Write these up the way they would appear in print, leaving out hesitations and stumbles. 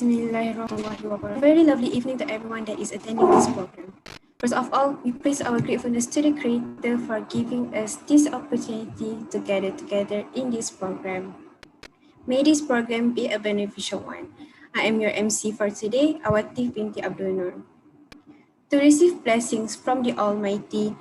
Bismillahirrahmanirrahim. Very lovely evening to everyone that is attending this program. First of all, we praise our gratefulness to the Creator for giving us this opportunity to gather together in this program. May this program be a beneficial one. I am your MC for today, Awatif binti Abdul Nur. To receive blessings from the Almighty,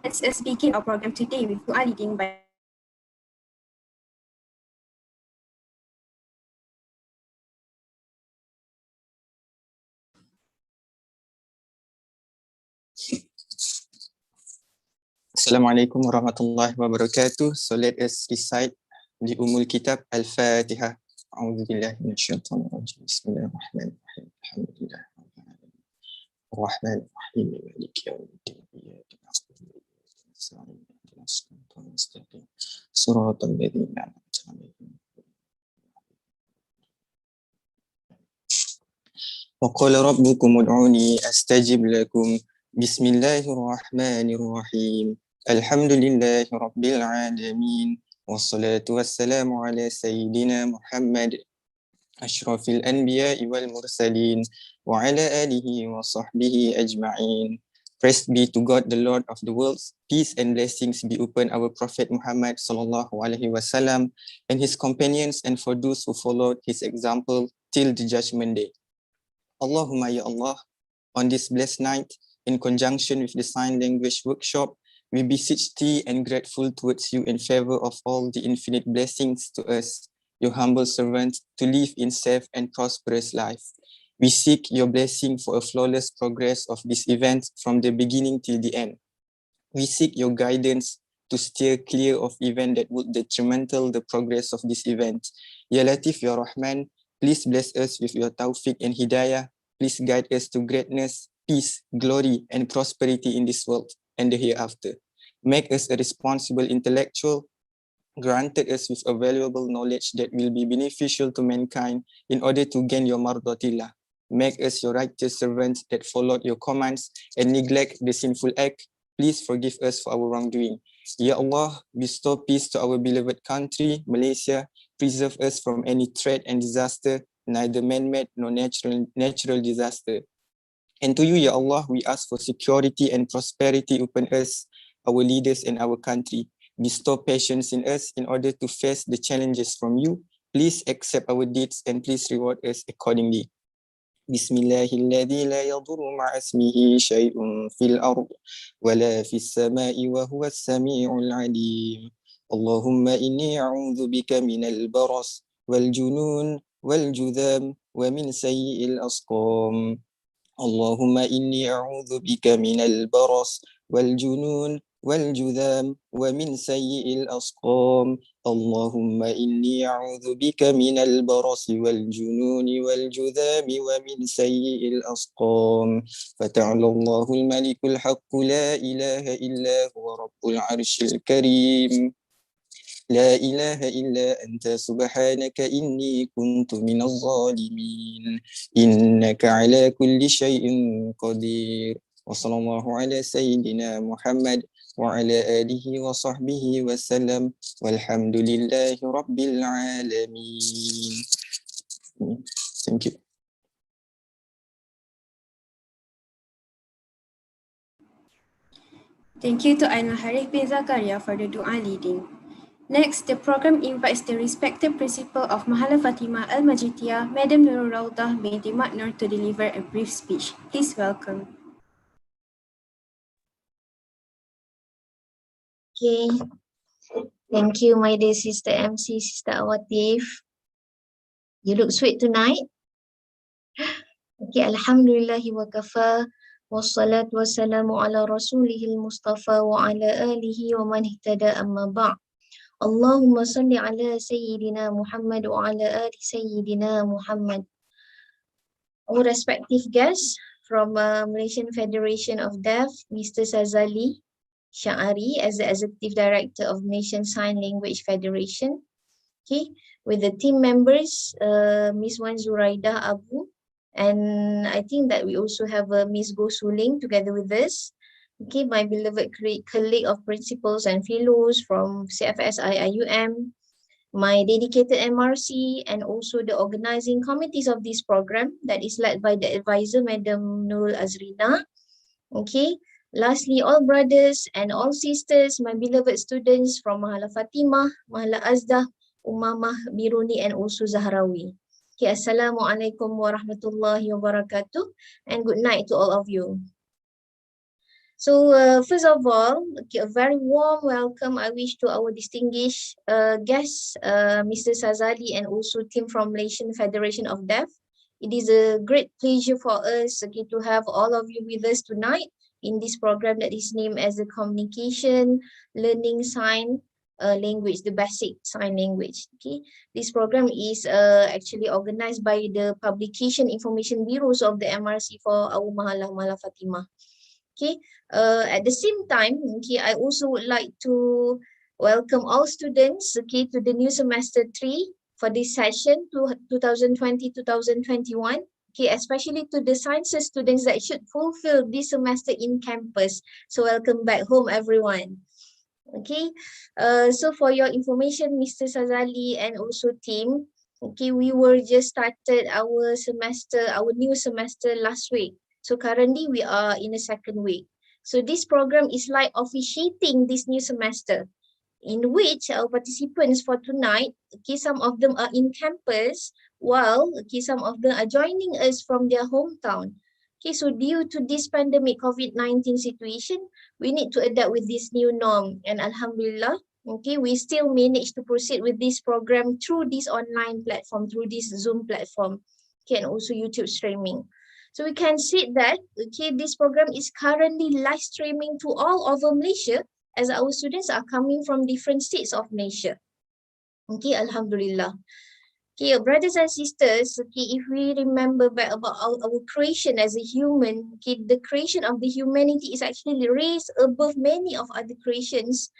let us begin our program today with dua leading by Assalamualaikum warahmatullahi wabarakatuh. So let us recite the Ummul Kitab Al-Fatiha. A'udzubillahi minasyaitonir rajim. Bismillahirrahmanirrahim. Alhamdulillah. Ar-Rahmanir-Rahim. Maliki yaumiddin. Iyyaka na'budu wa iyyaka nasta'in. Ihdinas siratal mustaqim. Shiratal ladzina an'amta 'alaihim. Wa qala rabbukum ud'uni astajib lakum. Bismillahirrahmanirrahim. Alhamdulillahi Rabbil Alamin. Wassalatu wassalamu ala Sayyidina Muhammad Ashrafil Anbiya'i wal Mursalin wa ala alihi wa sahbihi ajma'in. Praise be to God, the Lord of the worlds. Peace and blessings be upon our Prophet Muhammad sallallahu alaihi wasallam and his companions and for those who followed his example till the judgment day. Allahumma ya Allah, on this blessed night, in conjunction with the sign language workshop, we beseech thee and grateful towards you in favor of all the infinite blessings to us, your humble servant, to live in safe and prosperous life. We seek your blessing for a flawless progress of this event from the beginning till the end. We seek your guidance to steer clear of event that would detrimental the progress of this event. Ya Latif, Ya Rahman, please bless us with your tawfiq and hidayah. Please guide us to greatness, peace, glory, and prosperity in this world and the hereafter. Make us a responsible intellectual, granted us with a valuable knowledge that will be beneficial to mankind in order to gain your mardatillah. Make us your righteous servants that followed your commands and neglect the sinful act. Please forgive us for our wrongdoing. Ya Allah, bestow peace to our beloved country, Malaysia. Preserve us from any threat and disaster, neither man-made nor natural disaster. And to you, Ya Allah, we ask for security and prosperity upon us, our leaders and our country. Bestow patience in us in order to face the challenges from you. Please accept our deeds and please reward us accordingly. Bismillahilladzi la yadurru ma'a ismihi shay'un fil ard wa la fis sama'i wa huwa as-sami'ul 'alim. Allahumma inni a'udzu bika minal baras wal junun wal judham wa min sayyi'il asqam. Allahumma inni a'udzu bika minal baras wal junun wal judham wa min sayyi'il asqam. Allahumma inni a'udzu bika minal baras wal junun wal judham wa min sayyi'il asqam. Fata'ala Allahul malikul haqq la ilaha illa huwa rabbul arshil karim. لا إله إلا أنت سبحانك إني كنت من الظالمين إنك على كل شيء قدير وصلى الله على سيدنا محمد وعلى آله وصحبه وسلم والحمد لله رب العالمين. Thank you. Thank you to Aina Harith bin Zakaria for the dua leading. Next, the program invites the respected principal of MAHALLAH FATIMA AL-MAJRITIYA, Madam Nurul Raudah binti Mak Nur, to deliver a brief speech. Please welcome. Okay. Thank you, my dear sister MC, Sister Awatif. You look sweet tonight. Okay, Alhamdulillahi wa kafa. Wassalatu wassalamu ala rasulihil mustafa wa ala alihi wa man ihtada amma ba'. Allahumma salli ala Sayyidina Muhammad wa ala ali Sayyidina Muhammad. Our respective guests from Malaysian Federation of Deaf, Mr. Sazali Syari as the Executive Director of Malaysian Sign Language Federation. Okay, with the team members, Ms. Wan Zuraida Abu And I think that we also have Miss Go Suling together with us. Okay, my beloved colleague of principals and fellows from CFS IIUM, my dedicated MRC, and also the organizing committees of this program that is led by the advisor, Madam Nurul Azrina. Okay, lastly, all brothers and all sisters, my beloved students from Mahallah Fatimah, Mahallah Azdah, Umamah, Biruni, and also Zahrawi. Okay, Assalamualaikum warahmatullahi wabarakatuh, and good night to all of you. So first of all, okay, a very warm welcome I wish to our distinguished guests, Mr. Sazali, and also team from Malaysian Federation of Deaf. It is a great pleasure for us, okay, to have all of you with us tonight in this program that is named as the Communication Learning Sign Language, the Basic Sign Language. Okay, this program is actually organized by the Publication Information Bureaus of the MRC for our Mahallah Fatimah. Okay, at the same time, okay, I also would like to welcome all students, okay, to the new semester 3 for this session to 2020-2021. Okay, especially to the sciences students that should fulfill this semester in campus. So welcome back home, everyone. Okay, so for your information, Mr. Sazali and also team, okay, we were just started our semester, our new semester last week. So currently we are in the second week. So this program is like officiating this new semester, in which our participants for tonight, okay, some of them are in campus, while okay, some of them are joining us from their hometown. Okay, so due to this pandemic COVID-19 situation, we need to adapt with this new norm, and Alhamdulillah, okay, we still managed to proceed with this program through this online platform, through this Zoom platform, okay, and also YouTube streaming. So we can see that, okay, this program is currently live streaming to all over Malaysia, as our students are coming from different states of Malaysia. Okay, Alhamdulillah. Okay, brothers and sisters, okay, if we remember back about our creation as a human, okay, the creation of the humanity is actually raised above many of other creations.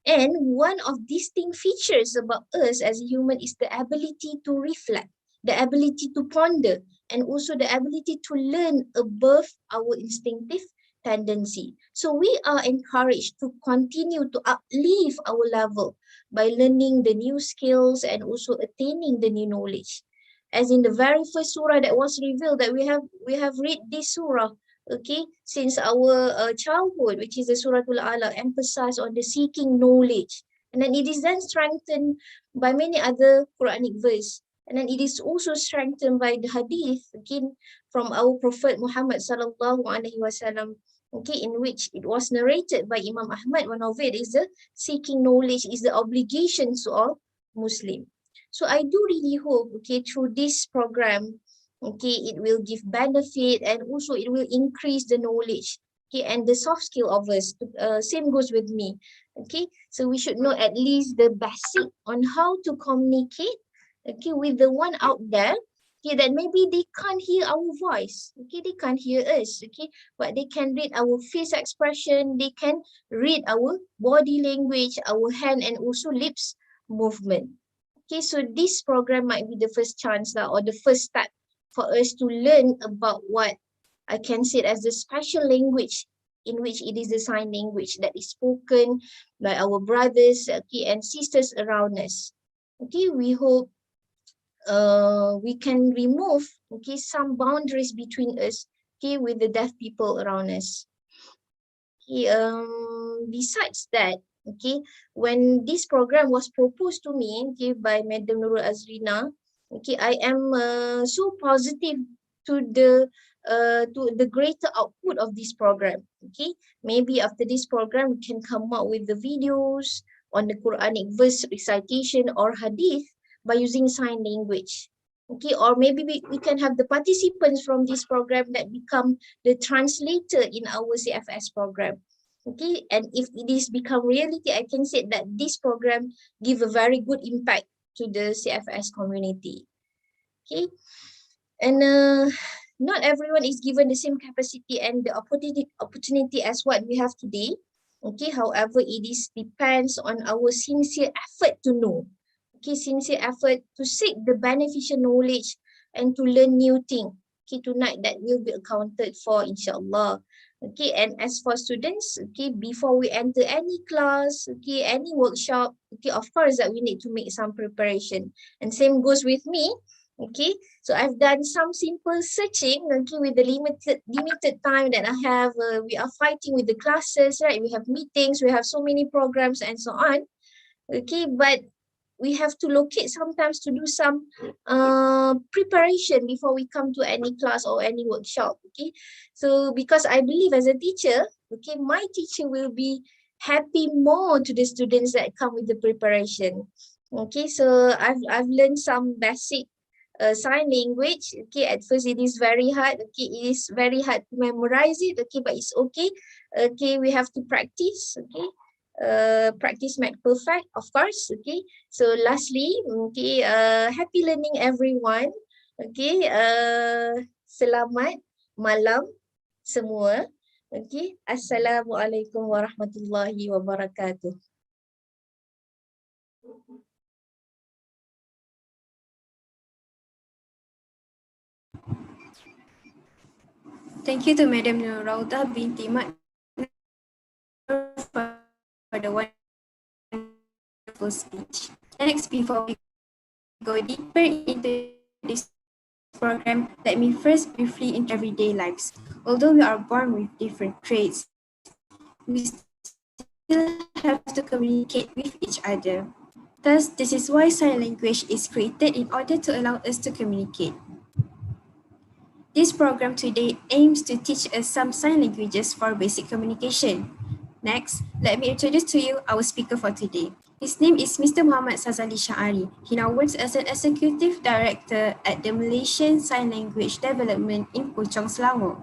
And one of distinct features about us as a human is the ability to reflect, the ability to ponder, and also the ability to learn above our instinctive tendency. So we are encouraged to continue to uplift our level by learning the new skills and also attaining the new knowledge. As in the very first surah that was revealed, that we have read this surah, okay, since our childhood, which is the Surah Al-Alaq, emphasize on the seeking knowledge, and then it is then strengthened by many other Quranic verse, and then it is also strengthened by the hadith, again, from our Prophet Muhammad sallallahu alaihi wasallam, okay, in which it was narrated by Imam Ahmad. One of it is the seeking knowledge is the obligation to all Muslim. So I do really hope, okay, through this program, okay, it will give benefit and also it will increase the knowledge, okay, and the soft skill of us. Same goes with me, okay. So we should know at least the basic on how to communicate, okay, with the one out there, okay, that maybe they can't hear our voice, okay, they can't hear us, okay, but they can read our face expression, they can read our body language, our hand and also lips movement. Okay, so this program might be the first chance or the first step for us to learn about what I can say as the special language, in which it is the sign language that is spoken by our brothers, okay, and sisters around us. Okay, we hope we can remove, okay, some boundaries between us, okay, with the deaf people around us. Okay, besides that, okay, when this program was proposed to me, okay, by Madam Nurul Azrina, okay, I am so positive to the greater output of this program. Okay, maybe after this program we can come up with the videos on the Quranic verse recitation or hadith by using sign language. Okay, or maybe we can have the participants from this program that become the translator in our CFS program. Okay, and if it is become reality, I can say that this program give a very good impact to the CFS community. Okay, and not everyone is given the same capacity and the opportunity as what we have today. Okay, however, it is depends on our sincere effort to know. Okay, sincere effort to seek the beneficial knowledge and to learn new things. okay, tonight that will be accounted for, inshallah. Okay, and as for students, okay, before we enter any class, okay, any workshop, okay, of course that we need to make some preparation. And same goes with me. Okay, so I've done some simple searching, okay, with the limited time that I have. We are fighting with the classes, right? We have meetings, we have so many programs and so on. Okay, but we have to locate sometimes to do some preparation before we come to any class or any workshop. Okay, so because I believe as a teacher, okay, my teacher will be happy more to the students that come with the preparation. Okay, so I've learned some basic sign language. Okay, at first it is very hard. Okay, it is very hard to memorize it. Okay, but it's okay. Okay, we have to practice. Okay, practice make perfect, of course. Okay, so lastly, okay, happy learning everyone. Okay, selamat malam semua. Okay, assalamualaikum warahmatullahi wabarakatuh. Thank you to Madam Nurauda binti Mat for the wonderful speech. Next, before we go deeper into this program, let me first briefly into everyday lives. Although we are born with different traits, we still have to communicate with each other. Thus, this is why sign language is created in order to allow us to communicate. This program today aims to teach us some sign languages for basic communication. Next, let me introduce to you our speaker for today. His name is Mr. Muhammad Sazali Sha'ari. He now works as an Executive Director at the Malaysian Sign Language Development in Puchong, Selangor.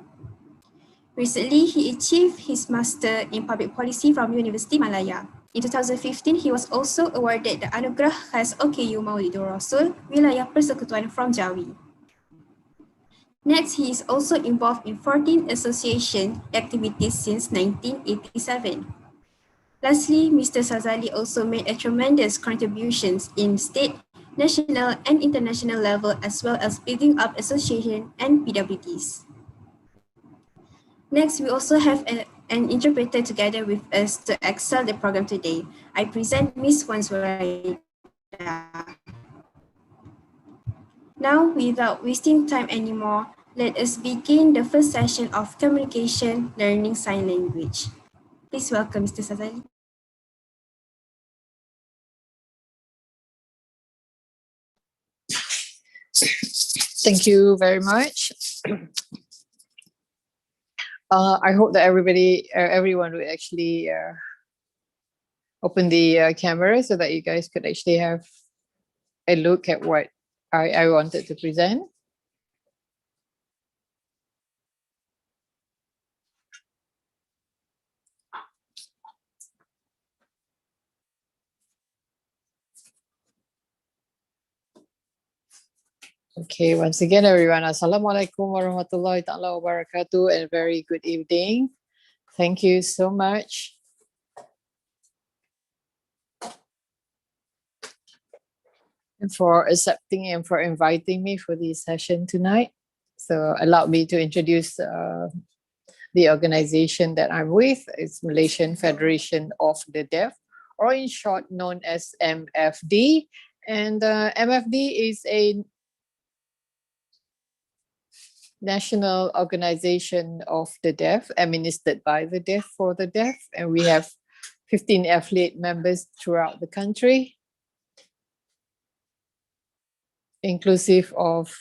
Recently, he achieved his Master in Public Policy from University Malaya. In 2015, he was also awarded the Anugerah Khas OKU Maulidur Rasul, Wilayah Persekutuan from Jawi. Next, he is also involved in 14 association activities since 1987. Lastly, Mr. Sazali also made a tremendous contributions in state, national, and international level, as well as building up association and PWDs. Next, we also have an interpreter together with us to excel the program today. I present Ms. Wan Zuraida. Now, without wasting time anymore, let us begin the first session of Communication Learning Sign Language. Please welcome Mr. Sazali. Thank you very much. I hope that everyone will actually open the camera so that you guys could actually have a look at what I wanted to present. Okay, once again, everyone, Assalamualaikum warahmatullahi ta'ala wabarakatuh, and very good evening. Thank you so much for accepting and for inviting me for this session tonight. So allow me to introduce the organization that I'm with. It's Malaysian Federation of the Deaf, or in short known as MFD. And MFD is a national organization of the deaf, administered by the deaf for the deaf. And we have 15 affiliate members throughout the country, inclusive of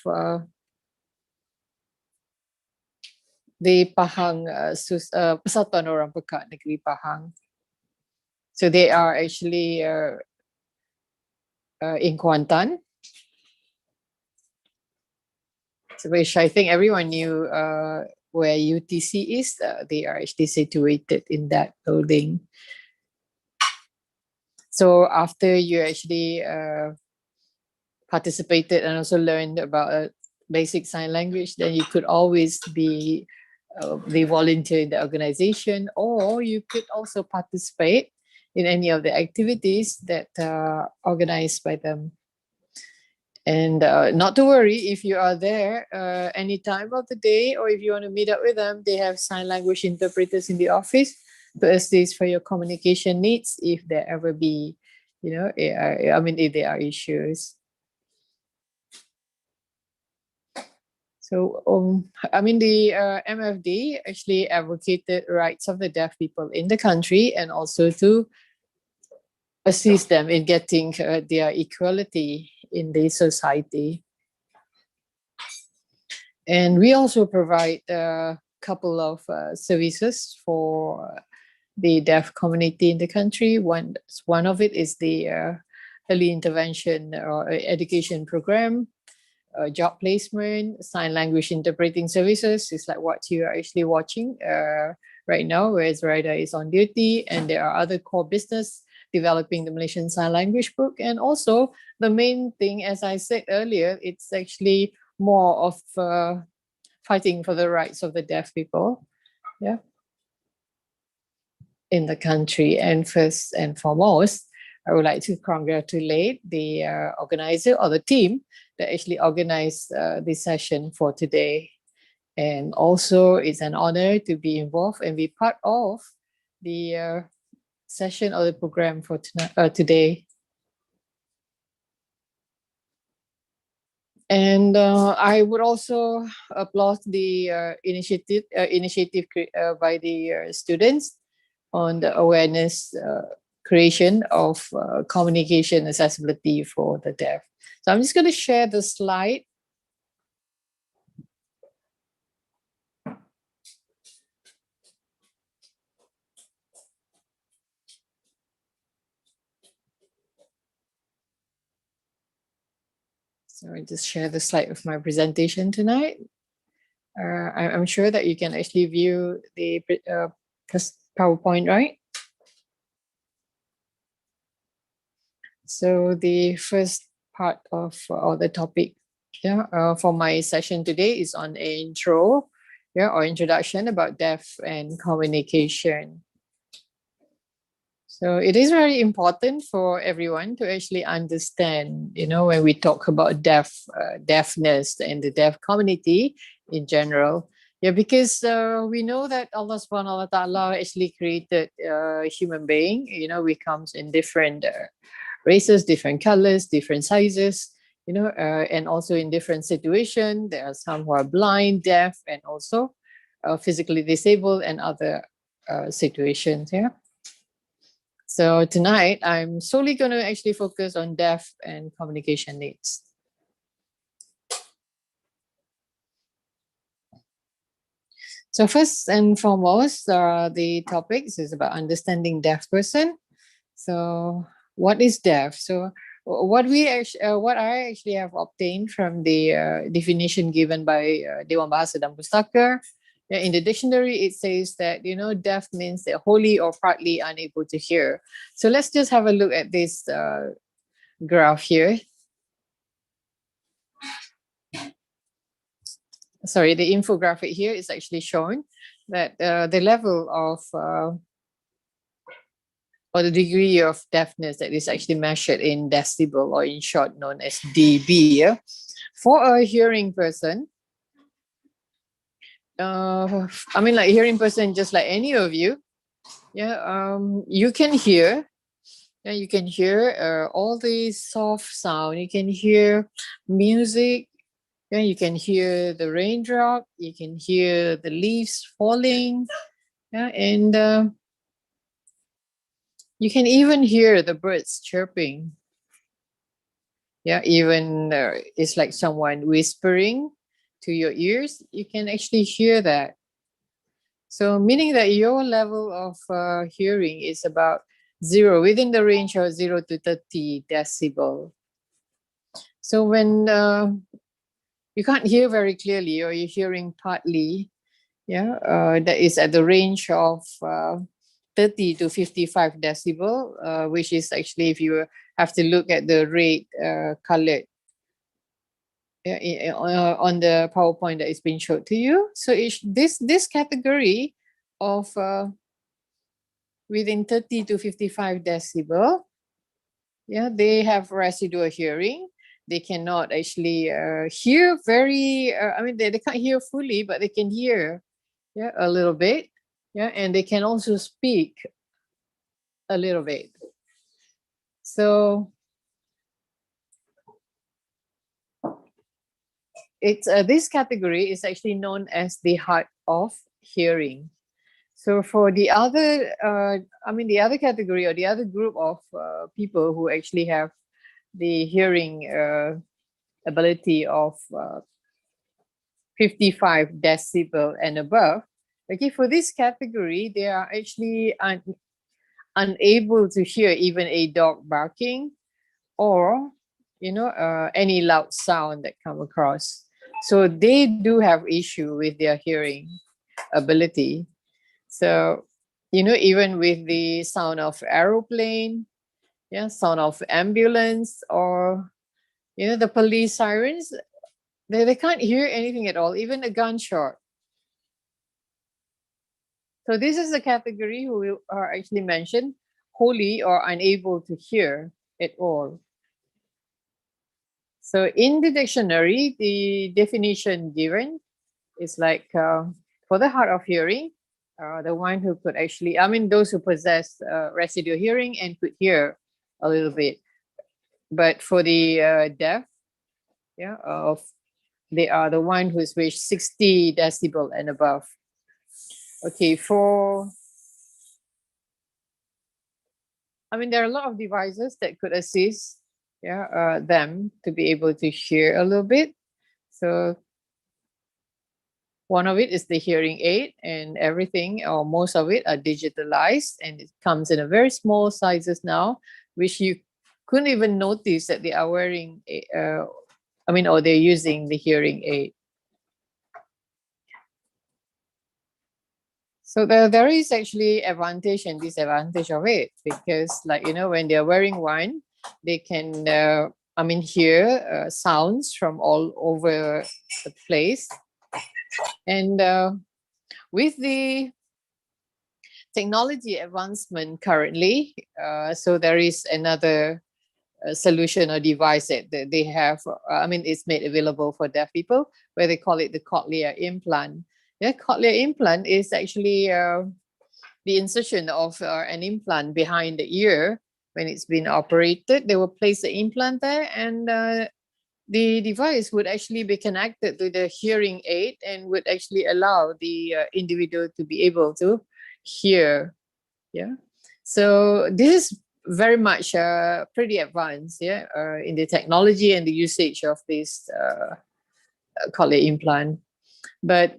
the Pahang, Persatuan Orang Pekat Negeri Pahang. So they are actually in Kuantan, which I think everyone knew where UTC is. They are actually situated in that building. So after you actually participated and also learned about basic sign language, then you could always be the volunteer in the organization, or you could also participate in any of the activities that are organized by them. And not to worry if you are there any time of the day, or if you want to meet up with them, they have sign language interpreters in the office to assist for your communication needs if there ever be, if there are issues. So, the MFD actually advocated rights of the deaf people in the country, and also to assist them in getting their equality in the society. And we also provide a couple of services for the deaf community in the country. One of it is the early intervention or education program, job placement, sign language interpreting services. It's like what you are actually watching right now, whereas Raida is on duty, and there are other core business developing the Malaysian Sign Language book. And also the main thing, as I said earlier, it's actually more of fighting for the rights of the deaf people, in the country. And first and foremost, I would like to congratulate the organizer or the team that actually organized this session for today. And also, it's an honor to be involved and be part of the session or the program for today. And I would also applaud the initiative by the students on the awareness creation of communication accessibility for the deaf. So I'm just going to share the slide. So I just share the slide of my presentation tonight. I'm sure that you can actually view the PowerPoint, right? So the first part of or the topic for my session today is on an intro, or introduction about deaf and communication. So it is very important for everyone to actually understand, when we talk about deafness and the deaf community in general. Because we know that Allah subhanahu wa ta'ala actually created a human being, we comes in different races, different colors, different sizes, and also in different situations. There are some who are blind, deaf, and also physically disabled, and other situations. So tonight, I'm solely going to actually focus on deaf and communication needs. So first and foremost, the topics is about understanding deaf person. So what is deaf? So what I actually have obtained from the definition given by Dewan Bahasa dan Pustaka. In the dictionary, it says that, deaf means they're wholly or partly unable to hear. So let's just have a look at this graph here. Sorry, the infographic here is actually showing that the level of or the degree of deafness that is actually measured in decibel, or in short known as dB. For a hearing person, like hearing person, just like any of you, you can hear, you can hear all the soft sound. You can hear music. You can hear the raindrop. You can hear the leaves falling. And you can even hear the birds chirping. Even it's like someone whispering to your ears. You can actually hear that. So meaning that your level of hearing is about 0, within the range of 0 to 30 decibel. So when you can't hear very clearly, or you're hearing partly, that is at the range of 30 to 55 decibel, which is actually, if you have to look at the red colored on the PowerPoint that is being showed to you. So this category of within 30 to 55 decibel, they have residual hearing. they cannot actually hear very, I mean, they can't hear fully, but they can hear, yeah, a little bit. Yeah, and they can also speak a little bit. So it's this category is actually known as the hard of hearing. So for the other, the other category or the other group of people who actually have the hearing ability of 55 decibel and above, okay, for this category, they are actually unable to hear even a dog barking or, any loud sound that come across. So they do have issue with their hearing ability. So, even with the sound of aeroplane, yeah, sound of ambulance, or, the police sirens, they can't hear anything at all, even a gunshot. So this is a category who are actually mentioned wholly or unable to hear at all. So in the dictionary, the definition given is like for the hard of hearing, the one who could actually, those who possess residual hearing and could hear a little bit. But for the deaf, yeah, they are the one who's reached 60 decibel and above. Okay, there are a lot of devices that could assist, yeah, them to be able to hear a little bit. So one of it is the hearing aid, and everything or most of it are digitalized, and it comes in a very small sizes now, which you couldn't even notice that they are wearing, or they're using the hearing aid. So there is actually advantage and disadvantage of it, because when they're wearing one, they can, hear sounds from all over the place. And with the technology advancement currently, so there is another solution or device that they have, it's made available for deaf people, where they call it the cochlear implant. Yeah, cochlear implant is actually the insertion of an implant behind the ear. When it's been operated, they will place the implant there, and the device would actually be connected to the hearing aid and would actually allow the individual to be able to hear. Yeah, so this is very much pretty advanced, yeah, in the technology and the usage of this cochlear implant. But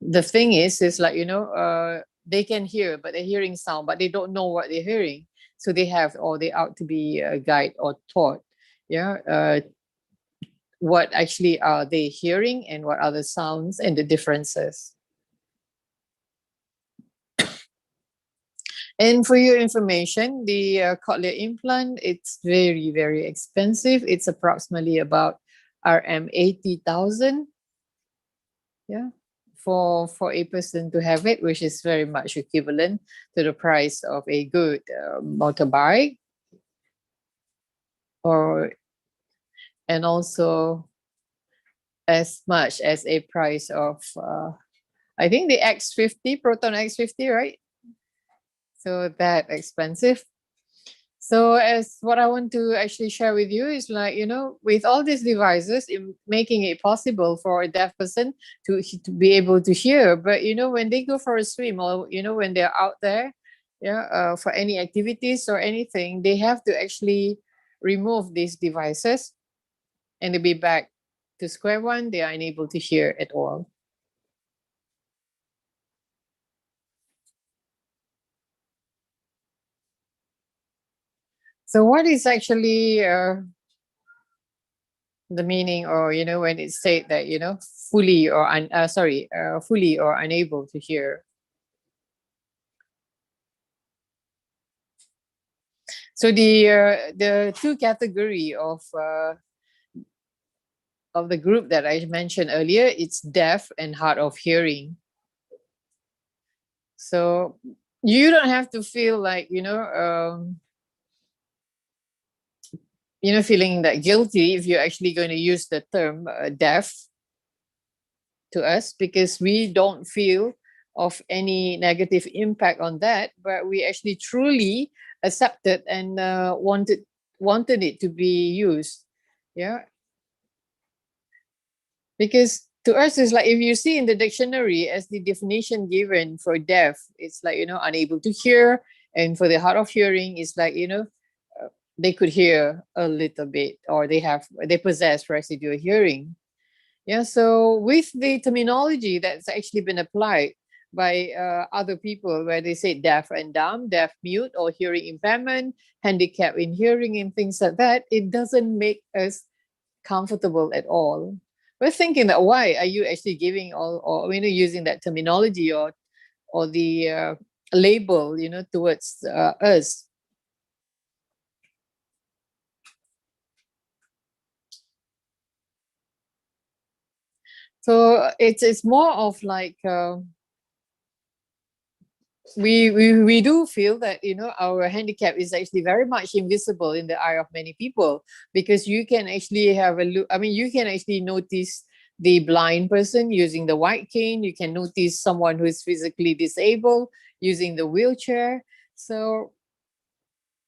the thing is they can hear, but they're hearing sound, but they don't know what they're hearing. So they ought to be guided or taught, yeah, what actually are they hearing and what are the sounds and the differences. And for your information, the cochlear implant, it's very, very expensive. It's approximately about RM 80,000. Yeah, for a person to have it, which is very much equivalent to the price of a good motorbike, and also as much as a price of I think the X50, Proton X50, right? So that expensive. So as what I want to actually share with you is with all these devices, making it possible for a deaf person to be able to hear. But, when they go for a swim or, when they're out there, yeah, for any activities or anything, they have to actually remove these devices and they'll be back to square one. They are unable to hear at all. So what is actually the meaning, or when it's said that fully or fully or unable to hear? So the two category of the group that I mentioned earlier, it's deaf and hard of hearing. So you don't have to feel like feeling that guilty if you're actually going to use the term deaf to us, because we don't feel of any negative impact on that, but we actually truly accepted and wanted it to be used. Yeah, because to us it's like, if you see in the dictionary as the definition given for deaf, it's like, unable to hear, and for the hard of hearing, it's like, they could hear a little bit, or they possess residual hearing. Yeah, so with the terminology that's actually been applied by other people, where they say deaf and dumb, deaf mute, or hearing impairment, handicap in hearing, and things like that, it doesn't make us comfortable at all. We're thinking that, why are you actually giving or using that terminology or the label, towards us? So it's more of like, we do feel that, our handicap is actually very much invisible in the eye of many people, because you can actually have a look. I mean, you can actually notice the blind person using the white cane. You can notice someone who is physically disabled using the wheelchair. So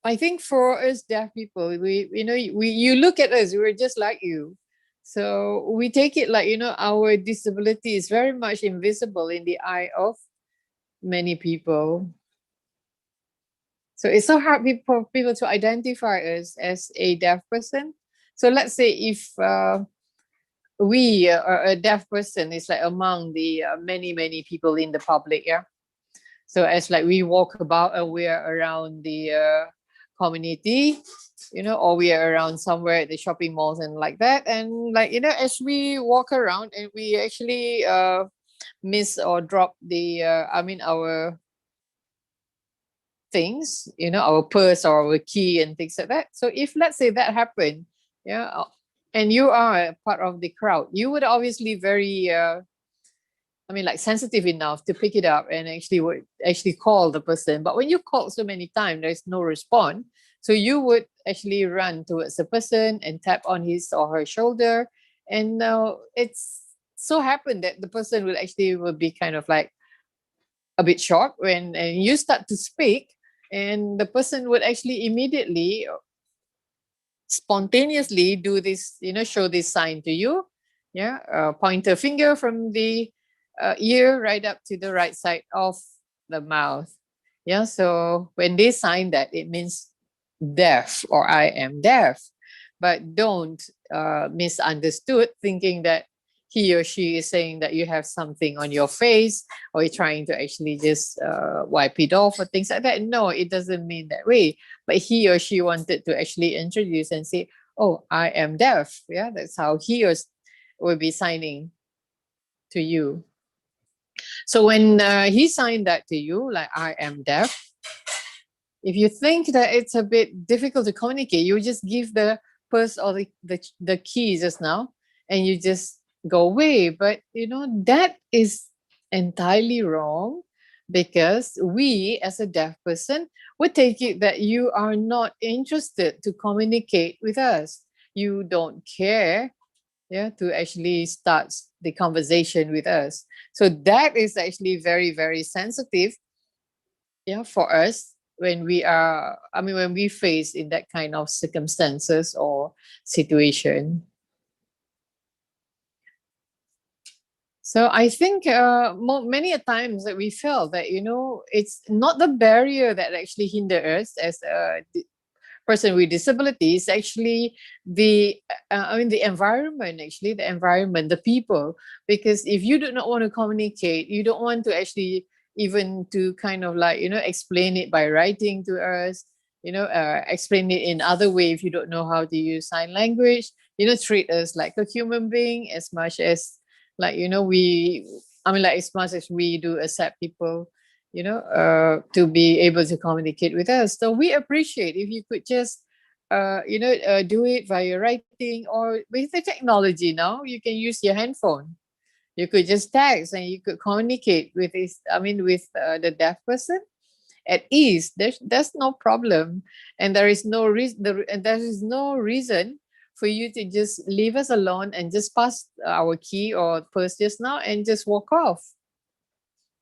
I think for us deaf people, you look at us, we're just like you. So we take it like, our disability is very much invisible in the eye of many people. So it's so hard for people to identify us as a deaf person. So let's say if we are a deaf person, it's like among the many people in the public, yeah. So as like we walk about, we are around the community, or we are around somewhere at the shopping malls and like that, and like, as we walk around and we actually miss or drop the our things, our purse or our key and things like that. So if let's say that happened, yeah, and you are a part of the crowd, you would obviously very sensitive enough to pick it up and would call the person. But when you call so many times, there's no response, so you would actually run towards the person and tap on his or her shoulder, and it's so happened that the person will be kind of like a bit shocked when and you start to speak, and the person would actually immediately spontaneously do this, show this sign to you, point a finger from the ear right up to the right side of the mouth. Yeah, so when they sign that, it means deaf, or I am deaf. But don't misunderstood, thinking that he or she is saying that you have something on your face, or you're trying to actually just wipe it off or things like that. No, it doesn't mean that way. But he or she wanted to actually introduce and say, oh, I am deaf. Yeah, that's how he or will be signing to you. So when he signed that to you, like, I am deaf, if you think that it's a bit difficult to communicate, you just give the purse or the key just now, and you just go away. But that is entirely wrong, because we as a deaf person would take it that you are not interested to communicate with us. You don't care, to actually start the conversation with us. So that is actually very, very sensitive, for us, when we face in that kind of circumstances or situation. So I think many a times that we felt that, it's not the barrier that actually hinder us as a person with disabilities, actually the environment, the people. Because if you do not want to communicate, you don't want to actually even to kind of like, explain it by writing to us, explain it in other way. If you don't know how to use sign language, treat us like a human being, as much as like, as much as we do accept people, to be able to communicate with us. So we appreciate if you could just, do it via writing, or with the technology now, you can use your handphone. You could just text and you could communicate with the deaf person. at ease, there's no problem, and there is no reason for you to just leave us alone and just pass our key or purse just now and just walk off.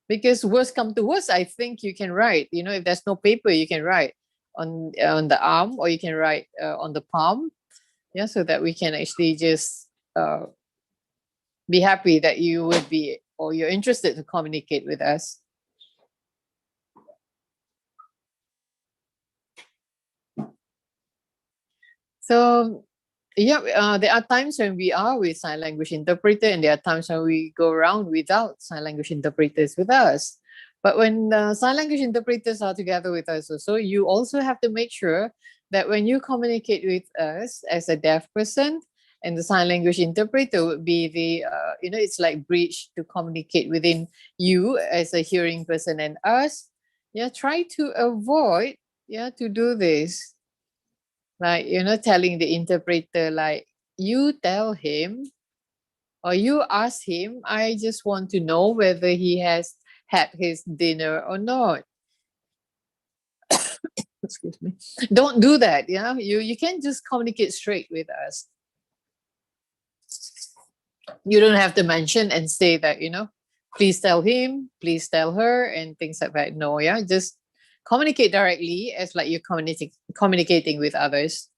Because worst come to worst, I think you can write, if there's no paper, you can write on the arm, or you can write on the palm, so that we can actually just be happy that you would be, or you're interested to communicate with us. So there are times when we are with sign language interpreter, and there are times when we go around without sign language interpreters with us. But when sign language interpreters are together with us also, you also have to make sure that when you communicate with us as a deaf person, and the sign language interpreter would be the, it's like bridge to communicate within you as a hearing person and us. Try to avoid, to do this. Like, telling the interpreter, like, you tell him or you ask him, I just want to know whether he has had his dinner or not. Excuse me. Don't do that. You can't just communicate straight with us. You don't have to mention and say that, please tell him, please tell her, and things like that. No, just communicate directly as like you're communicating with others.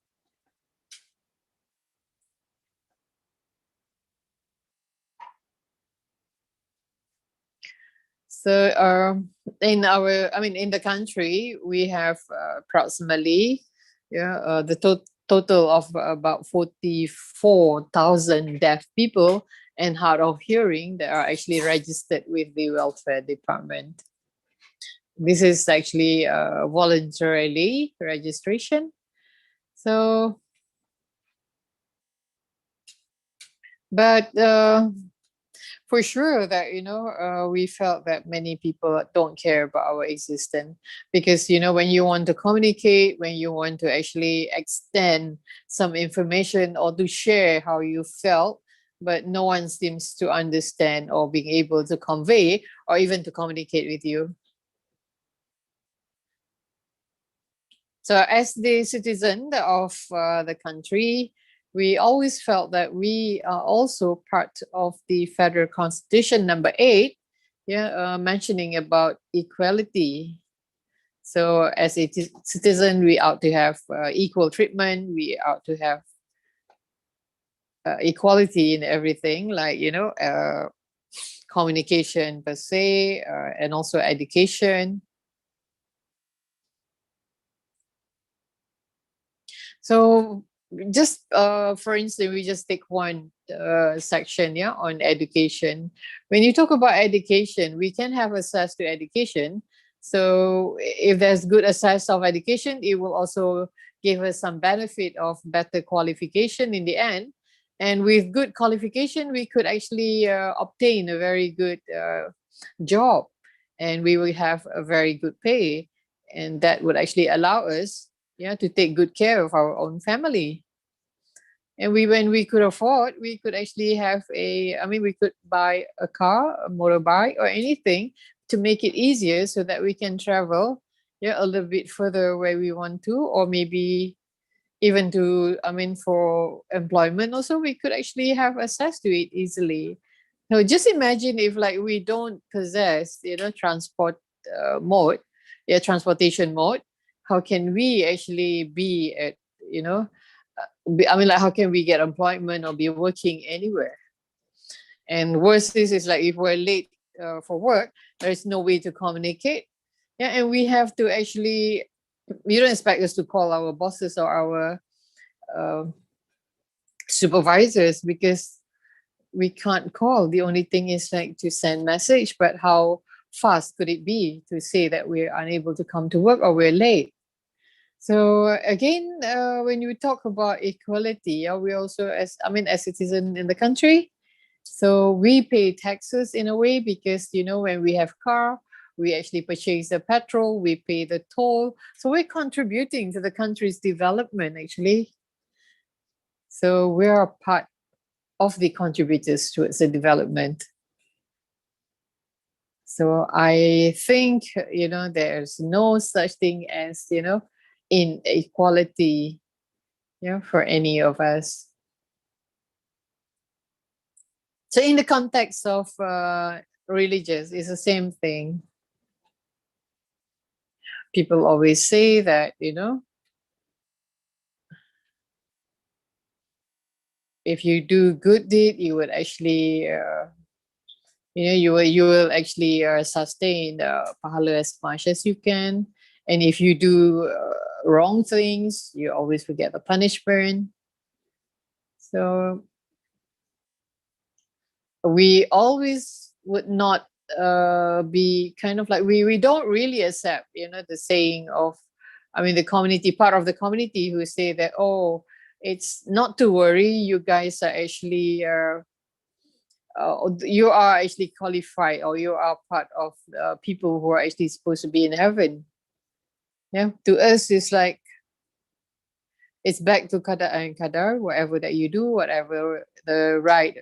So in the country, we have approximately the total of about 44,000 deaf people and hard of hearing that are actually registered with the welfare department. This is actually voluntarily registration. So, but for sure that, we felt that many people don't care about our existence, because, when you want to communicate, when you want to actually extend some information or to share how you felt, but no one seems to understand or being able to convey or even to communicate with you. So as the citizen of the country, we always felt that we are also part of the Federal Constitution number 8, mentioning about equality. So as a citizen, we ought to have equal treatment. We ought to have equality in everything, like, communication per se, and also education. So just for instance, we just take one section on education. When you talk about education, we can have access to education. So if there's good access of education, it will also give us some benefit of better qualification in the end. And with good qualification, we could actually obtain a very good job, and we will have a very good pay, and that would actually allow us to take good care of our own family. And when we could afford, we could actually have we could buy a car, a motorbike, or anything to make it easier so that we can travel a little bit further where we want to, or maybe even to, for employment also, we could actually have access to it easily. Now, just imagine if like we don't possess, transportation mode, how can we actually be at, how can we get employment or be working anywhere? And worse is like if we're late for work, there's no way to communicate. And we have to actually, you don't expect us to call our bosses or our supervisors, because we can't call. The only thing is like to send message, but how fast could it be to say that we're unable to come to work or we're late? So again, when you talk about equality, we also, as citizen in the country, so we pay taxes in a way, because when we have car, we actually purchase the petrol, we pay the toll, so we're contributing to the country's development actually. So we are part of the contributors towards the development. So I think, there's no such thing as, inequality, for any of us. So in the context of religious, it's the same thing. People always say that, if you do good deed, you would actually, you will actually sustain pahala as much as you can. And if you do wrong things, you always will get the punishment. So we always would not be kind of like, we don't really accept, the saying of, the community, part of the community who say that, oh, it's not to worry, you guys are actually, you are actually qualified, or you are part of people who are actually supposed to be in heaven. Yeah, to us, it's like, it's back to qada and qadar. Whatever that you do, whatever the right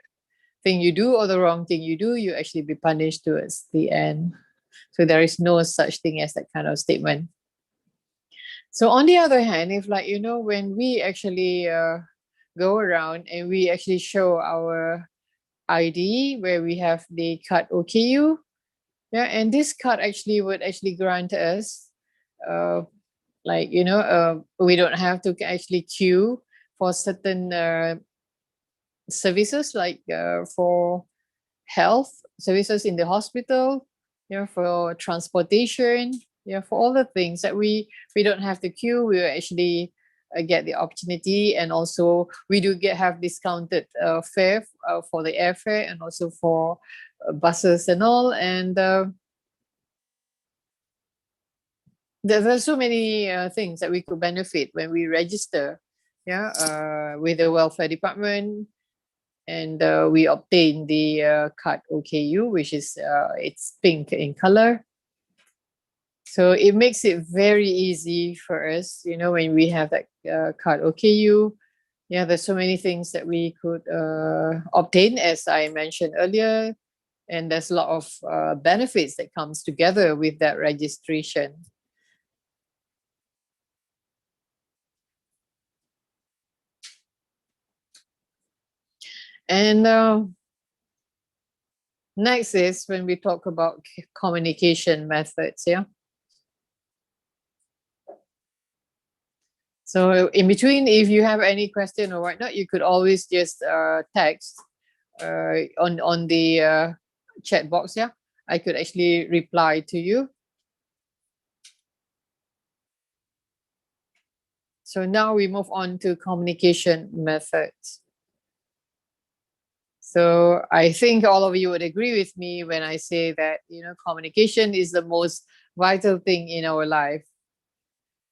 thing you do or the wrong thing you do, you actually be punished towards the end. So there is no such thing as that kind of statement. So on the other hand, if like, when we actually go around and we actually show our ID where we have the card OKU, yeah, and this card actually would actually grant us we don't have to actually queue for certain services, like for health services in the hospital, for transportation, for all the things that we don't have to queue, we will actually get the opportunity. And also we do have discounted fare for the airfare, and also for buses and all. And there's so many things that we could benefit when we register, with the welfare department, and we obtain the card OKU, which is it's pink in color. So it makes it very easy for us, when we have that card OKU. Yeah, there's so many things that we could obtain, as I mentioned earlier, and there's a lot of benefits that comes together with that registration. And next is when we talk about communication methods, yeah. So in between, if you have any question or whatnot, you could always just text on the chat box, yeah. I could actually reply to you. So now we move on to communication methods. So I think all of you would agree with me when I say that, communication is the most vital thing in our life.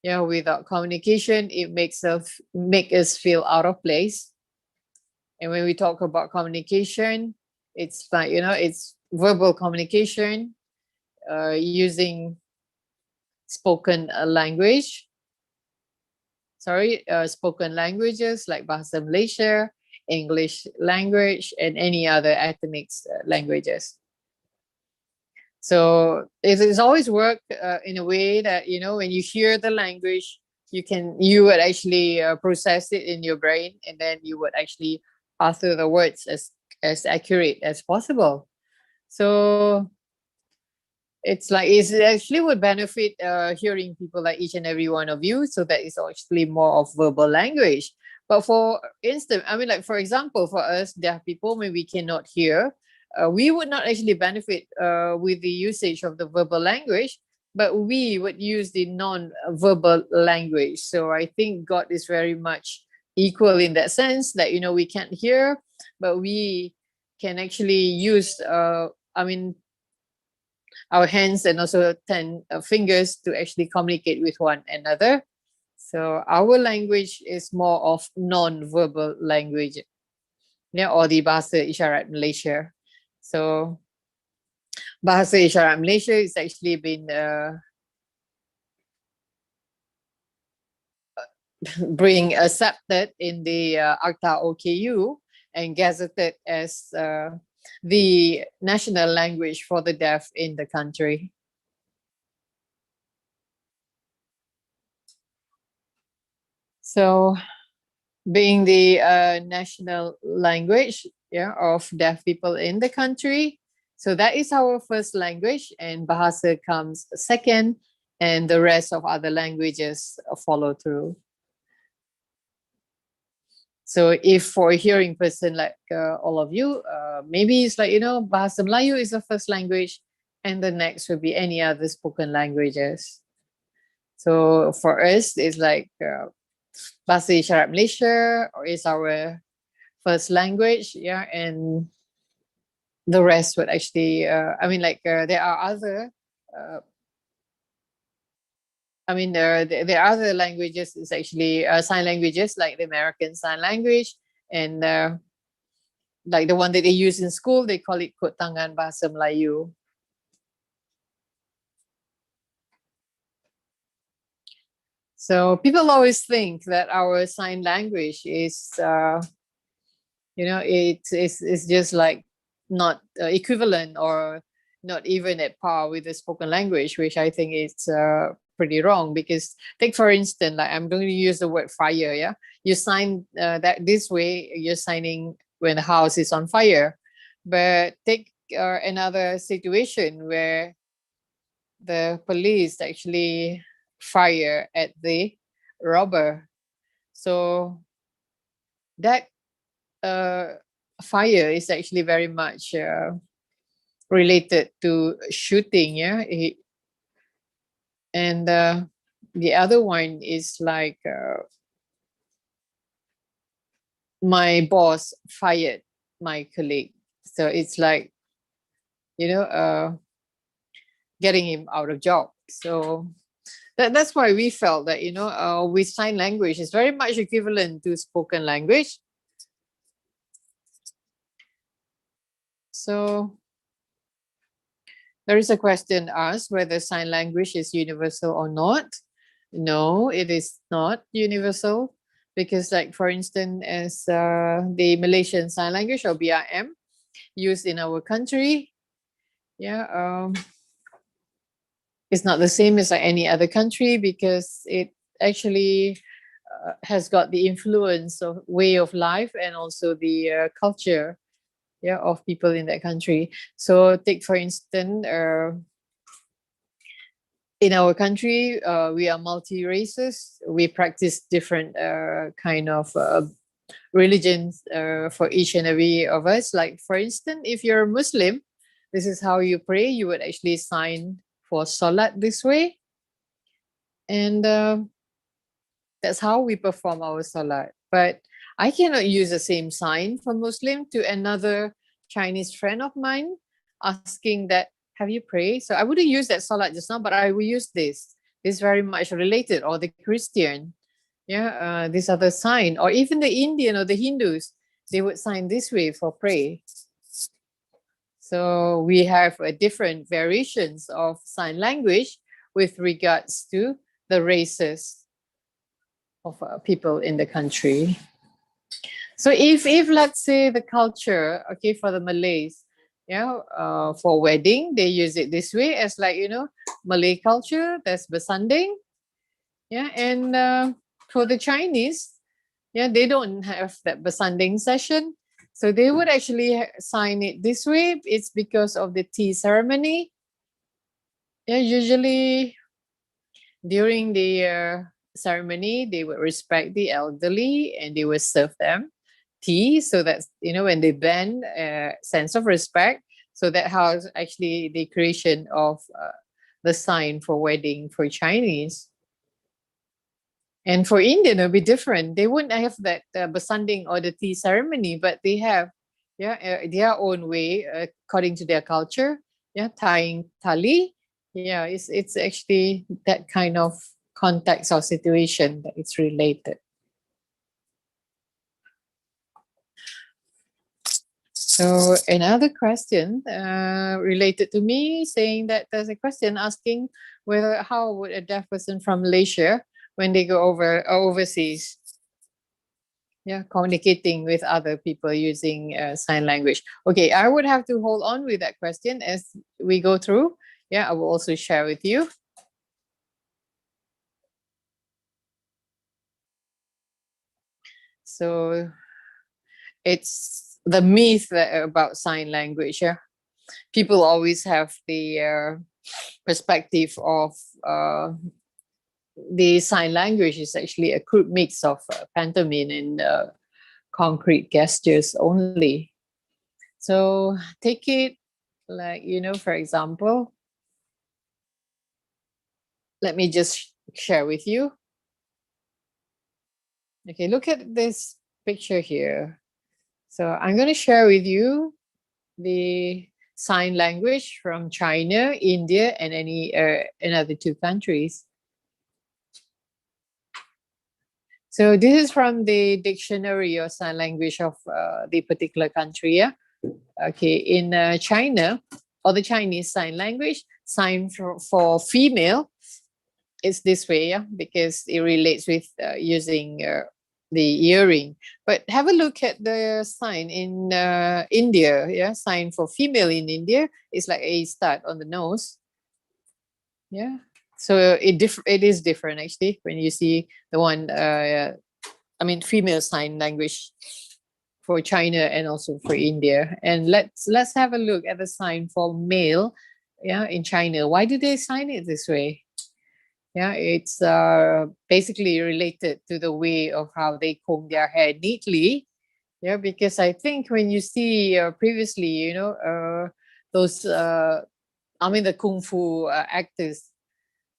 Without communication, it makes us feel out of place. And when we talk about communication, it's like, it's verbal communication, using spoken language. Spoken languages like Bahasa Malaysia, English language, and any other ethnic languages. So it's always worked in a way that, when you hear the language, you would actually process it in your brain, and then you would actually utter the words as accurate as possible. So it's like, it actually would benefit hearing people like each and every one of you. So that is actually more of verbal language. But for instance, for example, for us, there are people when we cannot hear, we would not actually benefit with the usage of the verbal language, but we would use the non-verbal language. So I think God is very much equal in that sense that, we can't hear, but we can actually use, our hands and also 10 fingers to actually communicate with one another. So our language is more of non-verbal language, or the Bahasa Isyarat Malaysia. So Bahasa Isyarat Malaysia is actually been being accepted in the Akta OKU and gazetted as the national language for the deaf in the country? So, being the national language, yeah, of deaf people in the country, so that is our first language, and Bahasa comes second, and the rest of other languages follow through. So if for a hearing person like all of you, maybe it's like, Bahasa Melayu is the first language, and the next will be any other spoken languages. So for us, it's like Bahasa Isyarat Malaysia or is our first language, yeah, and the rest would actually, there are other, there are other languages. It's actually sign languages like the American Sign Language, and like the one that they use in school, they call it Kod Tangan Bahasa Melayu. So people always think that our sign language is, it's just like not equivalent or not even at par with the spoken language, which I think is pretty wrong. Because take for instance, like I'm going to use the word fire. Yeah, you sign that this way, you're signing when the house is on fire. But take another situation where the police actually fire at the robber. So that fire is actually very much related to shooting, yeah. And the other one is like my boss fired my colleague. So it's like, getting him out of job. So that's why we felt that, with sign language is very much equivalent to spoken language. So there is a question asked whether sign language is universal or not. No, it is not universal, because like, for instance, as the Malaysian Sign Language or BRM used in our country, yeah, it's not the same as like any other country, because it actually has got the influence of way of life and also the culture, yeah, of people in that country. So take for instance, in our country, we are multi-races. We practice different kind of religions for each and every of us. Like for instance, if you're a Muslim, this is how you pray. You would actually sign for Salat this way. And that's how we perform our Salat. But I cannot use the same sign for Muslim to another Chinese friend of mine asking that, have you prayed? So I wouldn't use that Salat just now, but I will use this. This is very much related. Or the Christian, yeah, this other sign. Or even the Indian or the Hindus, they would sign this way for pray. So we have different variations of sign language with regards to the races of people in the country. So if let's say the culture, okay, for the Malays, yeah, for wedding, they use it this way as like, Malay culture, that's bersanding. Yeah, and for the Chinese, yeah, they don't have that bersanding session. So they would actually sign it this way. It's because of the tea ceremony. Yeah, usually during the ceremony, they would respect the elderly and they would serve them tea. So that's, when they bend, sense of respect. So that has actually the creation of the sign for wedding for Chinese. And for Indian, it'll be different. They wouldn't have that bersanding or the tea ceremony, but they have, their own way according to their culture. Yeah, tying tali. Yeah, it's actually that kind of context or situation that it's related. So another question related to me, saying that there's a question asking whether how would a deaf person from Malaysia, when they go overseas, Yeah, communicating with other people using sign language. Okay, I would have to hold on with that question as we go through. Yeah, I will also share with you. So it's the myth about sign language. Yeah, people always have the perspective of the sign language is actually a crude mix of pantomime and concrete gestures only. So take it like, for example, let me just share with you. Okay, look at this picture here. So I'm going to share with you the sign language from China, India, and any another 2 countries. So this is from the dictionary or sign language of the particular country. Yeah. Okay, in China, or the Chinese sign language, sign for female is this way, yeah, because it relates with using the earring. But have a look at the sign in India. Yeah, sign for female in India is like a stud on the nose. Yeah, so it is different actually when you see the one. I mean, female sign language for China and also for India. And let's have a look at the sign for male. Yeah, in China, why do they sign it this way? Yeah, it's basically related to the way of how they comb their hair neatly. Yeah, because I think when you see previously, those, the Kung Fu actors,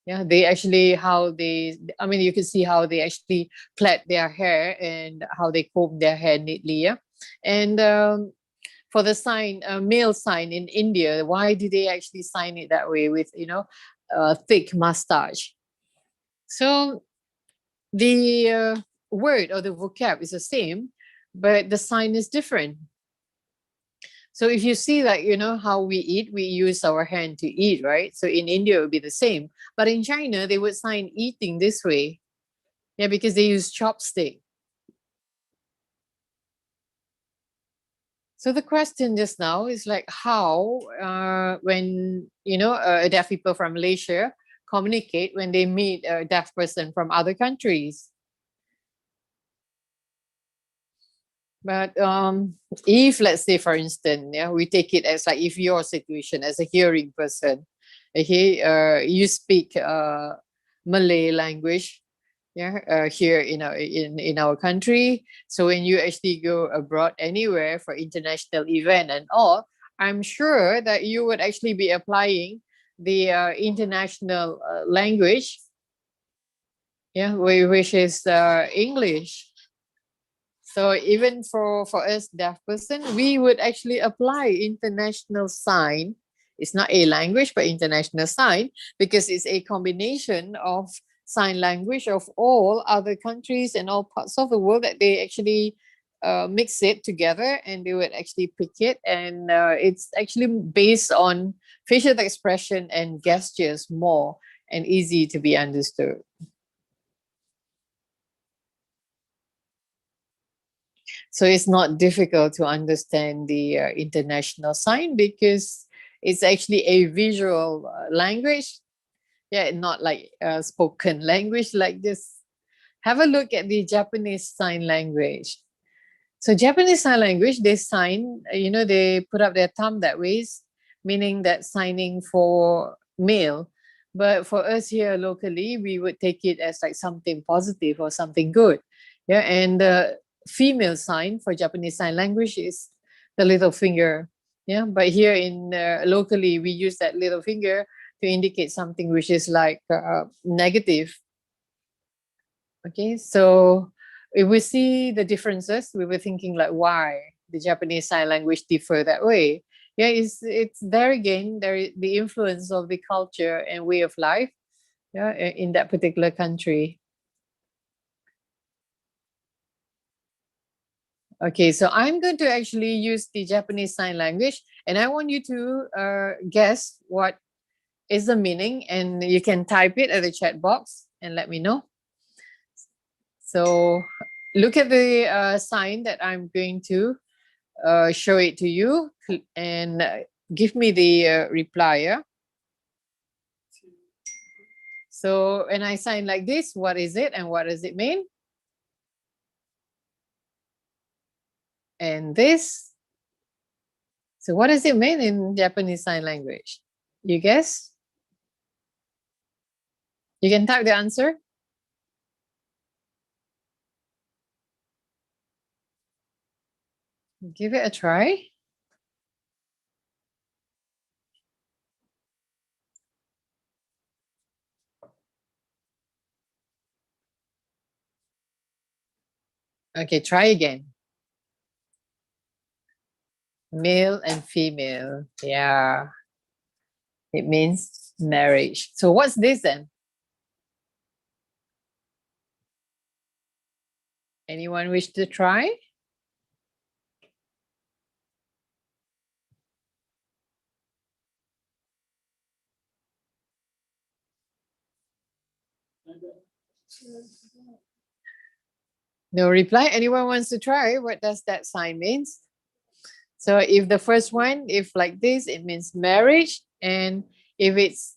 yeah, they actually, you can see how they actually plait their hair and how they comb their hair neatly. Yeah. And for the sign, male sign in India, why do they actually sign it that way with, thick mustache? So the word or the vocab is the same, but the sign is different. So if you see how we eat, we use our hand to eat, right? So in India, it would be the same. But in China, they would sign eating this way. Yeah, because they use chopstick. So the question just now is like how, when, deaf people from Malaysia communicate when they meet a deaf person from other countries. But if, let's say, for instance, yeah, we take it as like if your situation as a hearing person, okay, you speak Malay language, yeah, here in our country. So when you actually go abroad anywhere for international event and all, I'm sure that you would actually be applying the international language, yeah, which is English. So even for us deaf person, we would actually apply international sign. It's not a language, but international sign, because it's a combination of sign language of all other countries and all parts of the world that they actually mix it together and they would actually pick it. And it's actually based on facial expression and gestures more and easy to be understood. So it's not difficult to understand the international sign because it's actually a visual language. Yeah, not like spoken language like this. Have a look at the Japanese sign language. So Japanese sign language, they sign, they put up their thumb that way, meaning that signing for male. But for us here locally, we would take it as like something positive or something good. Yeah, and female sign for Japanese sign language is the little finger. Yeah, but here in locally, we use that little finger to indicate something which is like negative. Okay, so if we see the differences, we were thinking like why the Japanese sign language differ that way. Yeah, it's there again, the influence of the culture and way of life, yeah, in that particular country. Okay, so I'm going to actually use the Japanese sign language and I want you to guess what is the meaning, and you can type it at the chat box and let me know. So look at the sign that I'm going to show it to you and give me the reply. Yeah? So when I sign like this, what is it and what does it mean? And this. So what does it mean in Japanese Sign Language? You guess? You can type the answer. Give it a try. Okay, try again. Male and female. Yeah. It means marriage. So what's this then? Anyone wish to try? No reply. Anyone wants to try? What does that sign means? So if the first one, if like this, it means marriage. And if it's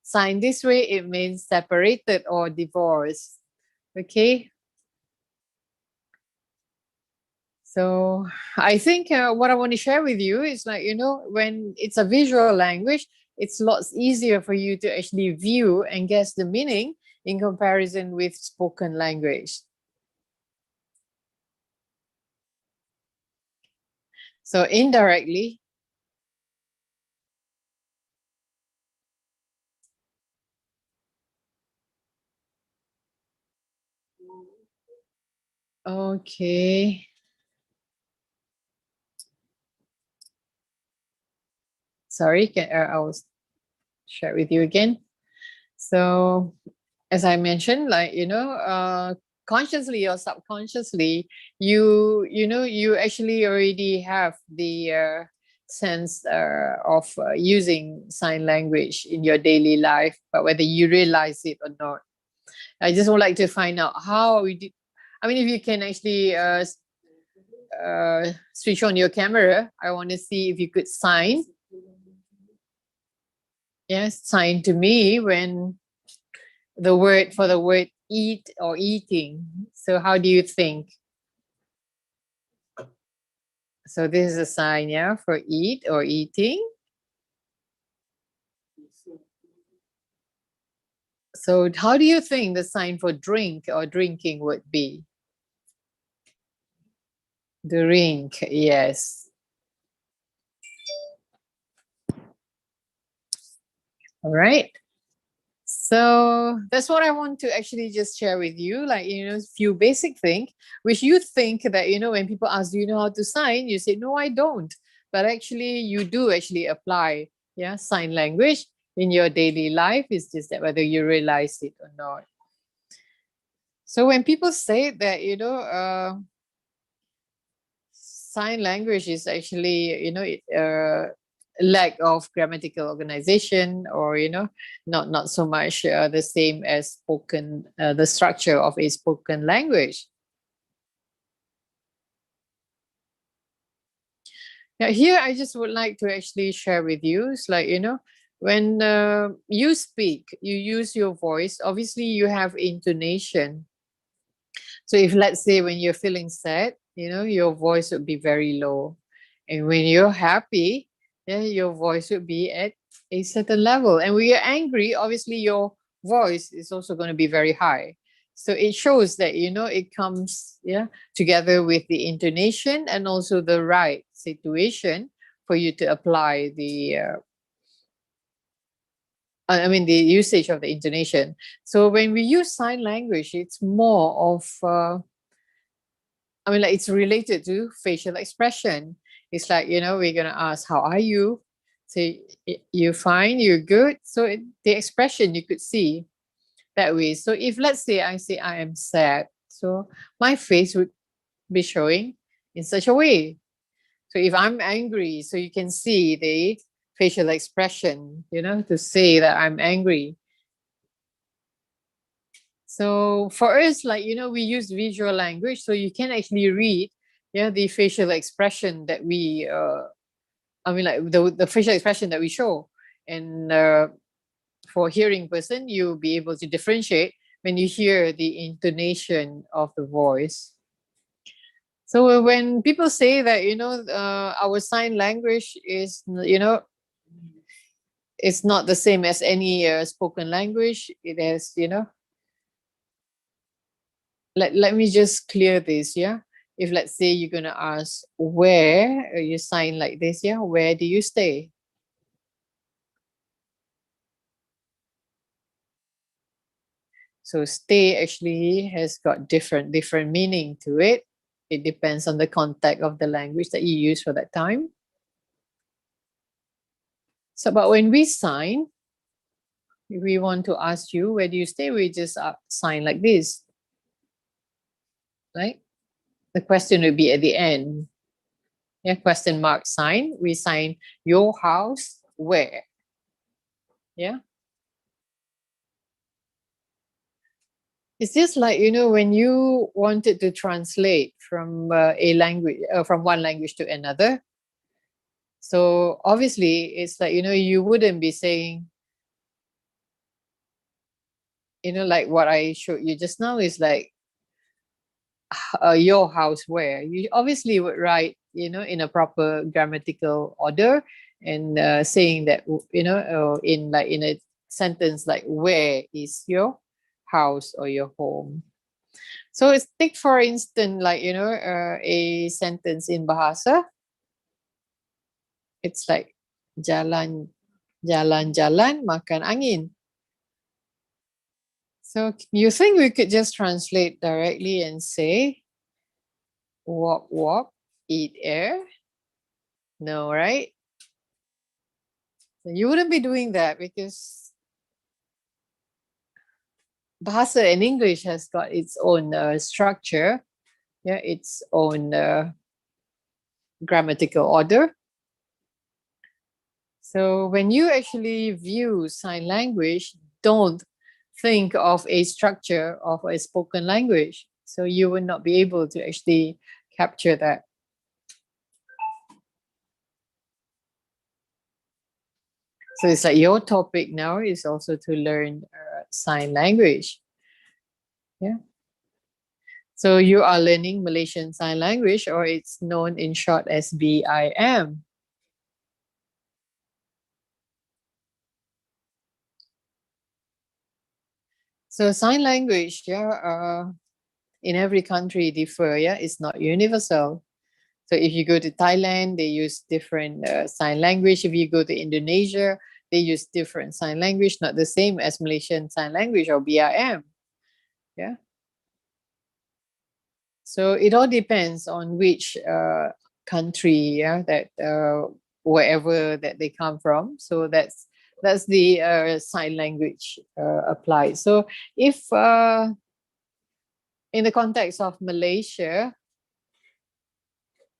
signed this way, it means separated or divorced. Okay. So I think what I want to share with you is like, when it's a visual language, it's lots easier for you to actually view and guess the meaning in comparison with spoken language. So indirectly, okay. Sorry, I will share with you again. So as I mentioned, like, consciously or subconsciously, you actually already have the sense of using sign language in your daily life, but whether you realize it or not. I just would like to find out how we did. I mean, if you can actually switch on your camera, I want to see if you could sign. Yes, sign to me when the word eat or eating. So how do you think? So this is a sign, yeah, for eat or eating. So how do you think the sign for drink or drinking would be? Drink, yes. All right. So that's what I want to actually just share with you, like, a few basic things, which you think that, when people ask, do you know how to sign? You say, no, I don't. But actually, you do actually apply, yeah, sign language in your daily life. It's just that whether you realize it or not. So when people say that, sign language is actually, lack of grammatical organization, or not so much the same as spoken, the structure of a spoken language. Now here I just would like to actually share with you, it's like, when you speak, you use your voice, obviously you have intonation. So if, let's say, when you're feeling sad, your voice would be very low, and when you're happy, then your voice would be at a certain level. And when you're angry, obviously your voice is also going to be very high. So it shows that, it comes together with the intonation and also the right situation for you to apply the the usage of the intonation. So when we use sign language, it's more of like, it's related to facial expression. It's like, we're going to ask, how are you? Say, you're fine, you're good. So the expression you could see that way. So if, let's say, I say I am sad, so my face would be showing in such a way. So if I'm angry, so you can see the facial expression, to say that I'm angry. So for us, like, we use visual language, so you can actually read, the facial expression that we, like the facial expression that we show. And for hearing person, you'll be able to differentiate when you hear the intonation of the voice. So when people say that, our sign language is, it's not the same as any spoken language, it has, let me just clear this, yeah? If let's say you're going to ask where, you sign like this, yeah? Where do you stay? So stay actually has got different meaning to it. It depends on the context of the language that you use for that time. So, but when we sign, if we want to ask you, where do you stay? We just sign like this, right? The question will be at the end. Yeah, question mark sign. We sign your house where? Yeah. It's just like, when you wanted to translate from a language, from one language to another. So obviously, it's like, you wouldn't be saying, like what I showed you just now is like, your house where? You obviously would write, in a proper grammatical order and saying that, in a sentence like, where is your house or your home? So it's take for instance, like, a sentence in Bahasa. It's like jalan makan angin. So you think we could just translate directly and say walk, eat air? No, right? So you wouldn't be doing that because Bahasa in English has got its own structure, its own grammatical order. So when you actually view sign language, don't think of a structure of a spoken language. So you will not be able to actually capture that. So it's like your topic now is also to learn sign language. Yeah. So you are learning Malaysian Sign Language, or it's known in short as BIM. So sign language, in every country differ, it's not universal. So if you go to Thailand, they use different sign language. If you go to Indonesia, they use different sign language, not the same as Malaysian Sign Language or BIM. Yeah. So it all depends on which country, that wherever that they come from. So that's the sign language applied. So if in the context of Malaysia,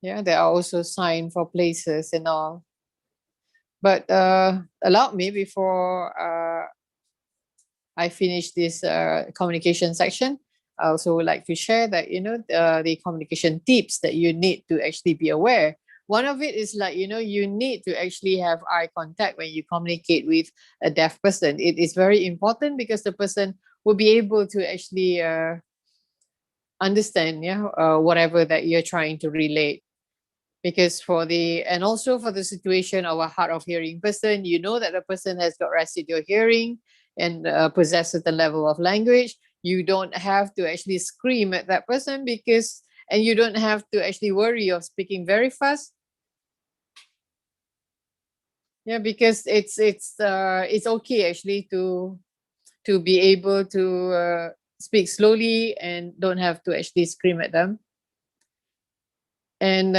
there are also signs for places and all. But allow me, before I finish this communication section, I also would like to share that, the communication tips that you need to actually be aware. One of it is like, you need to actually have eye contact when you communicate with a deaf person. It is very important because the person will be able to actually understand, whatever that you're trying to relate. Because and also for the situation of a hard of hearing person, you know that the person has got residual hearing and possesses the level of language. You don't have to actually scream at that person and you don't have to actually worry of speaking very fast. Yeah, because it's okay actually to be able to speak slowly and don't have to actually scream at them. And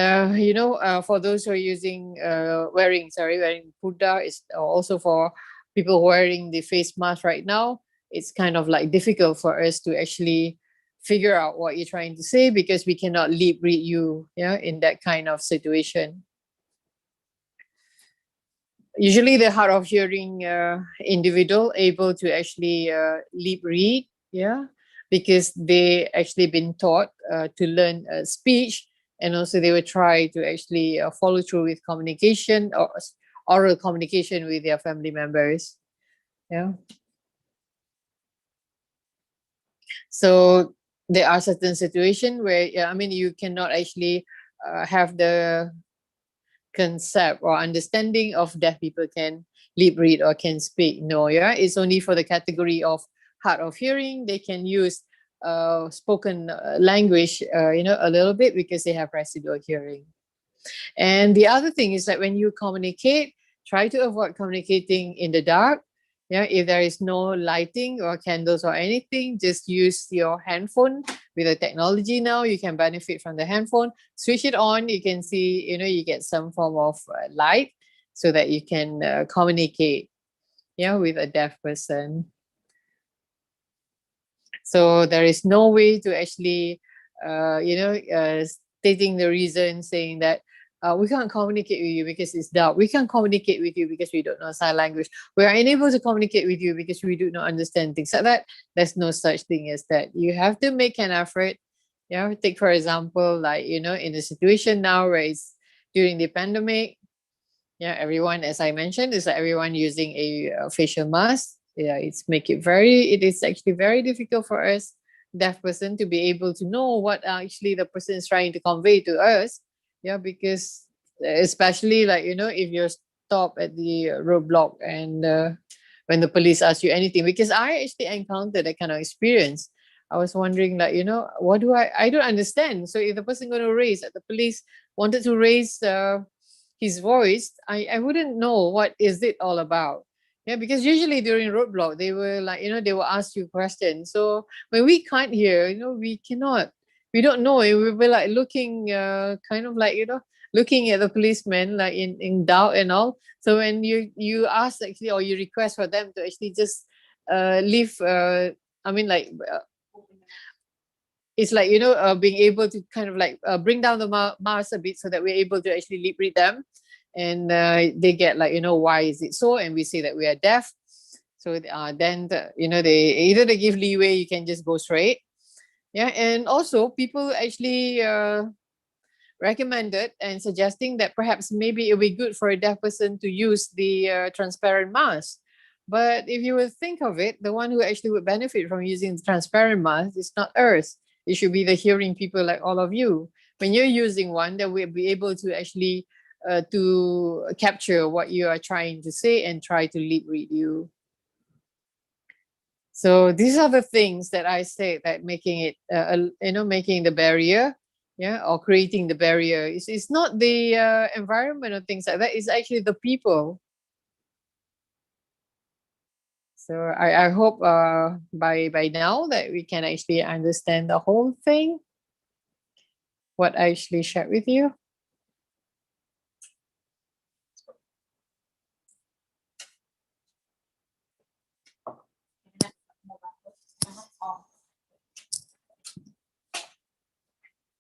for those who are wearing purdah, is also for people wearing the face mask right now. It's kind of like difficult for us to actually figure out what you're trying to say because we cannot lip read you, in that kind of situation. Usually the hard of hearing individual able to actually lip read, because they actually been taught to learn speech, and also they will try to actually follow through with communication or oral communication with their family members. Yeah. So there are certain situations where, yeah, I mean, you cannot actually have the concept or understanding of deaf people can lip read or can speak. No, yeah, it's only for the category of hard of hearing. They can use spoken language, a little bit, because they have residual hearing. And the other thing is that when you communicate, try to avoid communicating in the dark. Yeah, if there is no lighting or candles or anything, just use your handphone. With the technology now, you can benefit from the handphone. Switch it on, you can see, you get some form of light so that you can communicate, with a deaf person. So there is no way to actually, stating the reason, saying that we can't communicate with you because it's dark. We can't communicate with you because we don't know sign language. We are unable to communicate with you because we do not understand things like that. There's no such thing as that. You have to make an effort. Take for example, like, in the situation now where it's during the pandemic. Everyone, as I mentioned, is that everyone using a facial mask. It is actually very difficult for us deaf person to be able to know what actually the person is trying to convey to us. Because especially, like, if you're stopped at the roadblock and when the police ask you anything, because I actually encountered that kind of experience. I was wondering, like, what do I don't understand. So if the person going to raise, the police wanted to raise his voice, I wouldn't know what is it all about. Because usually during roadblock, they will, like, they will ask you questions. So when we can't hear, we don't know. We will be like looking, kind of like, looking at the policeman, like in doubt and all. So when you ask actually, or you request for them to actually just leave, it's like, being able to kind of like bring down the mask a bit so that we're able to actually lip read them. And they get like, why is it so? And we say that we are deaf. So then, they give leeway, you can just go straight. And also people actually recommended and suggesting that perhaps maybe it would be good for a deaf person to use the transparent mask. But if you would think of it, the one who actually would benefit from using the transparent mask is not us. It should be the hearing people like all of you. When you're using one, then we'll be able to actually to capture what you are trying to say and try to lip read you. So these are the things that I say that making it, making the barrier, or creating the barrier. It's not the environment or things like that. It's actually the people. So I hope by now that we can actually understand the whole thing, what I actually shared with you.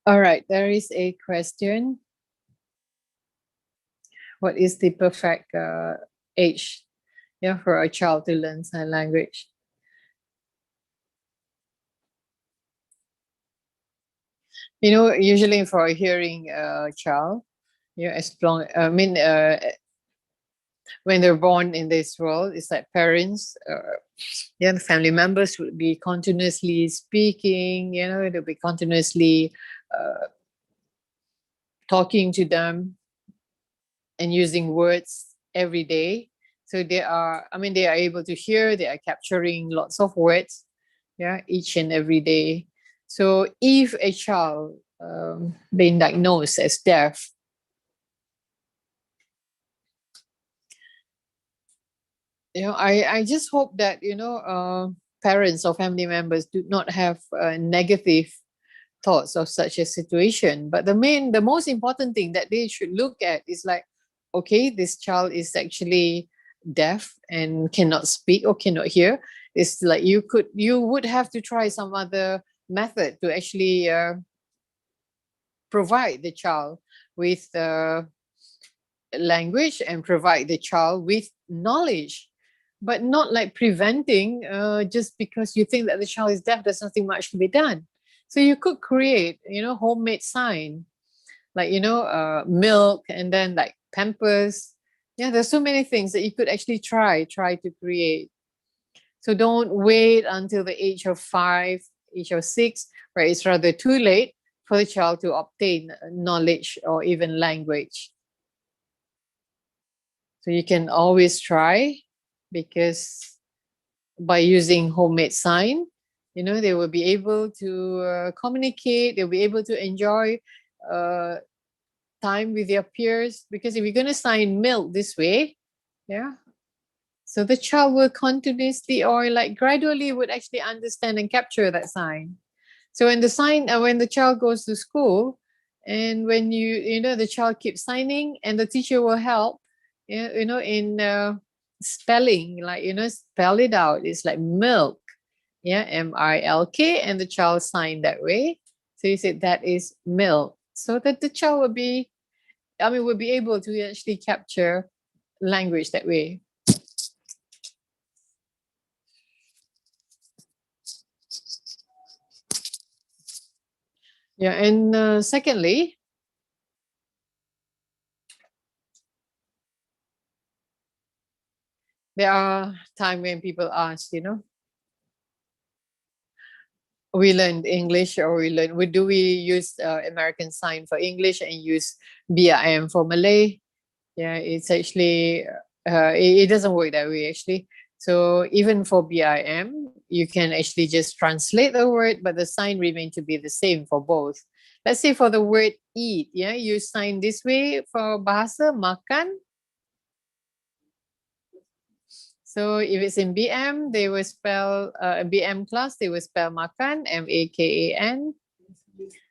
All right, there is a question. What is the perfect age, for a child to learn sign language? Usually for a hearing child, as long, when they're born in this world, it's like parents, the family members would be continuously speaking, they'll be continuously talking to them and using words every day. So they are able to hear, they are capturing lots of words, each and every day. So if a child being diagnosed as deaf, I just hope that, parents or family members do not have negative thoughts of such a situation. But the most important thing that they should look at is like, okay, this child is actually deaf and cannot speak or cannot hear. It's like you would have to try some other method to actually provide the child with language and provide the child with knowledge but not like preventing just because you think that the child is deaf, there's nothing much to be done. So you could create, homemade sign, like, milk, and then like Pampers. Yeah, there's so many things that you could actually try to create. So don't wait until the age of 5, age of 6, where it's rather too late for the child to obtain knowledge or even language. So you can always try, because by using homemade sign, they will be able to communicate, they'll be able to enjoy time with their peers. Because if you're going to sign milk this way, yeah, so the child will continuously or like gradually would actually understand and capture that sign. So when when the child goes to school, and when the child keeps signing, and the teacher will help, in spelling, like, spell it out. It's like milk, yeah, MILK, and the child signed that way. So you said that is milk, so that the child will be able to actually capture language that way. Yeah, and secondly, there are times when people ask, we learned English, or do we use American sign for English and use BIM for Malay? Yeah, it's actually, it doesn't work that way actually. So even for BIM, you can actually just translate the word, but the sign remain to be the same for both. Let's say for the word eat, yeah, you sign this way for bahasa makan. So if it's in BM, they will spell BM class, they will spell makan, MAKAN.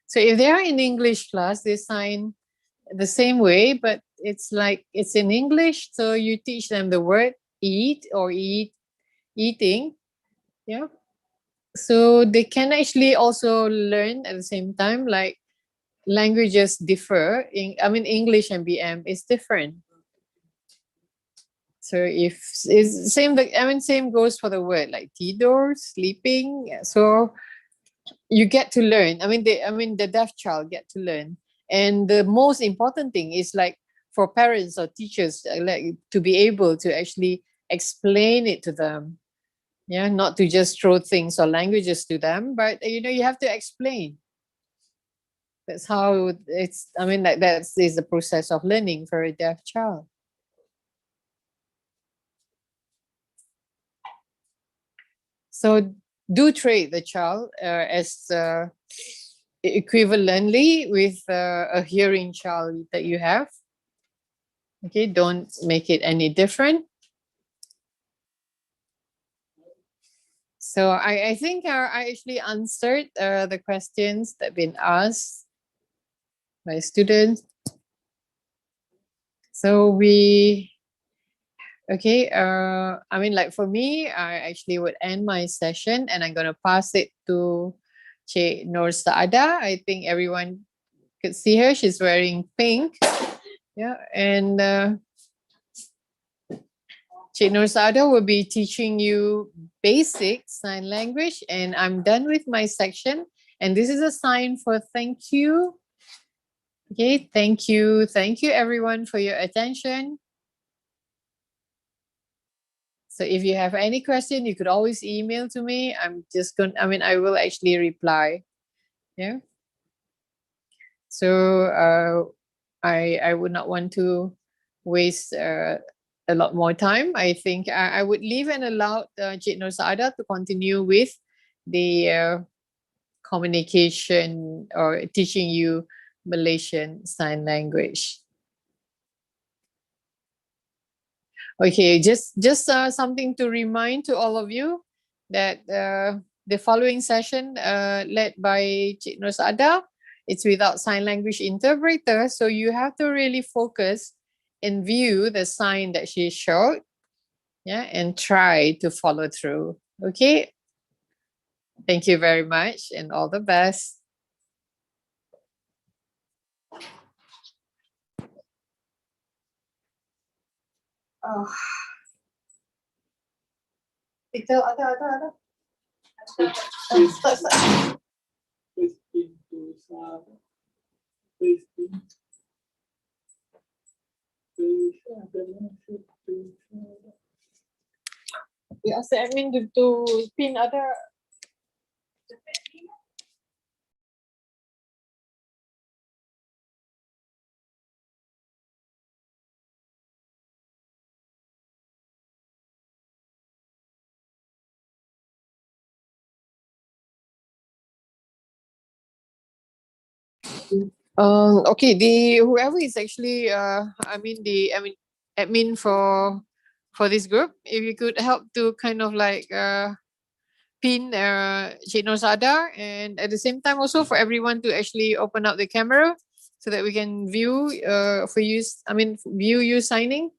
So if they are in English class, they sign the same way, but it's like it's in English. So you teach them the word eat or eating. Yeah. So they can actually also learn at the same time, like languages differ. English and BM is different. So if it's same, same goes for the word like tidur, sleeping. So you get to learn. The deaf child get to learn. And the most important thing is like for parents or teachers, like to be able to actually explain it to them. Yeah, not to just throw things or languages to them, but you have to explain. That's how it's. That is the process of learning for a deaf child. So do treat the child as equivalently with a hearing child that you have. Okay, don't make it any different. So I think I actually answered the questions that have been asked by students. So like for me, I actually would end my session, and I'm going to pass it to Cik Nur Saada. I think everyone could see her. She's wearing pink. Yeah, and Cik Nur Saada will be teaching you basic sign language, and I'm done with my section. And this is a sign for thank you. Okay, thank you. Thank you everyone for your attention. So if you have any question, you could always email to me. I will actually reply. Yeah. So I would not want to waste a lot more time. I think I would leave and allow Cik Nur Saada to continue with the communication or teaching you Malaysian Sign Language. Okay, just something to remind to all of you that the following session led by Cik Nur Saada, it's without sign language interpreter, so you have to really focus and view the sign that she showed, yeah, and try to follow through. Okay, thank you very much and all the best. Peter, ada. Start. We ask the admin to pin other. Okay, the whoever is actually the admin for this group, if you could help to kind of like pin Cik Nur Sada, and at the same time also for everyone to actually open up the camera so that we can view view you signing.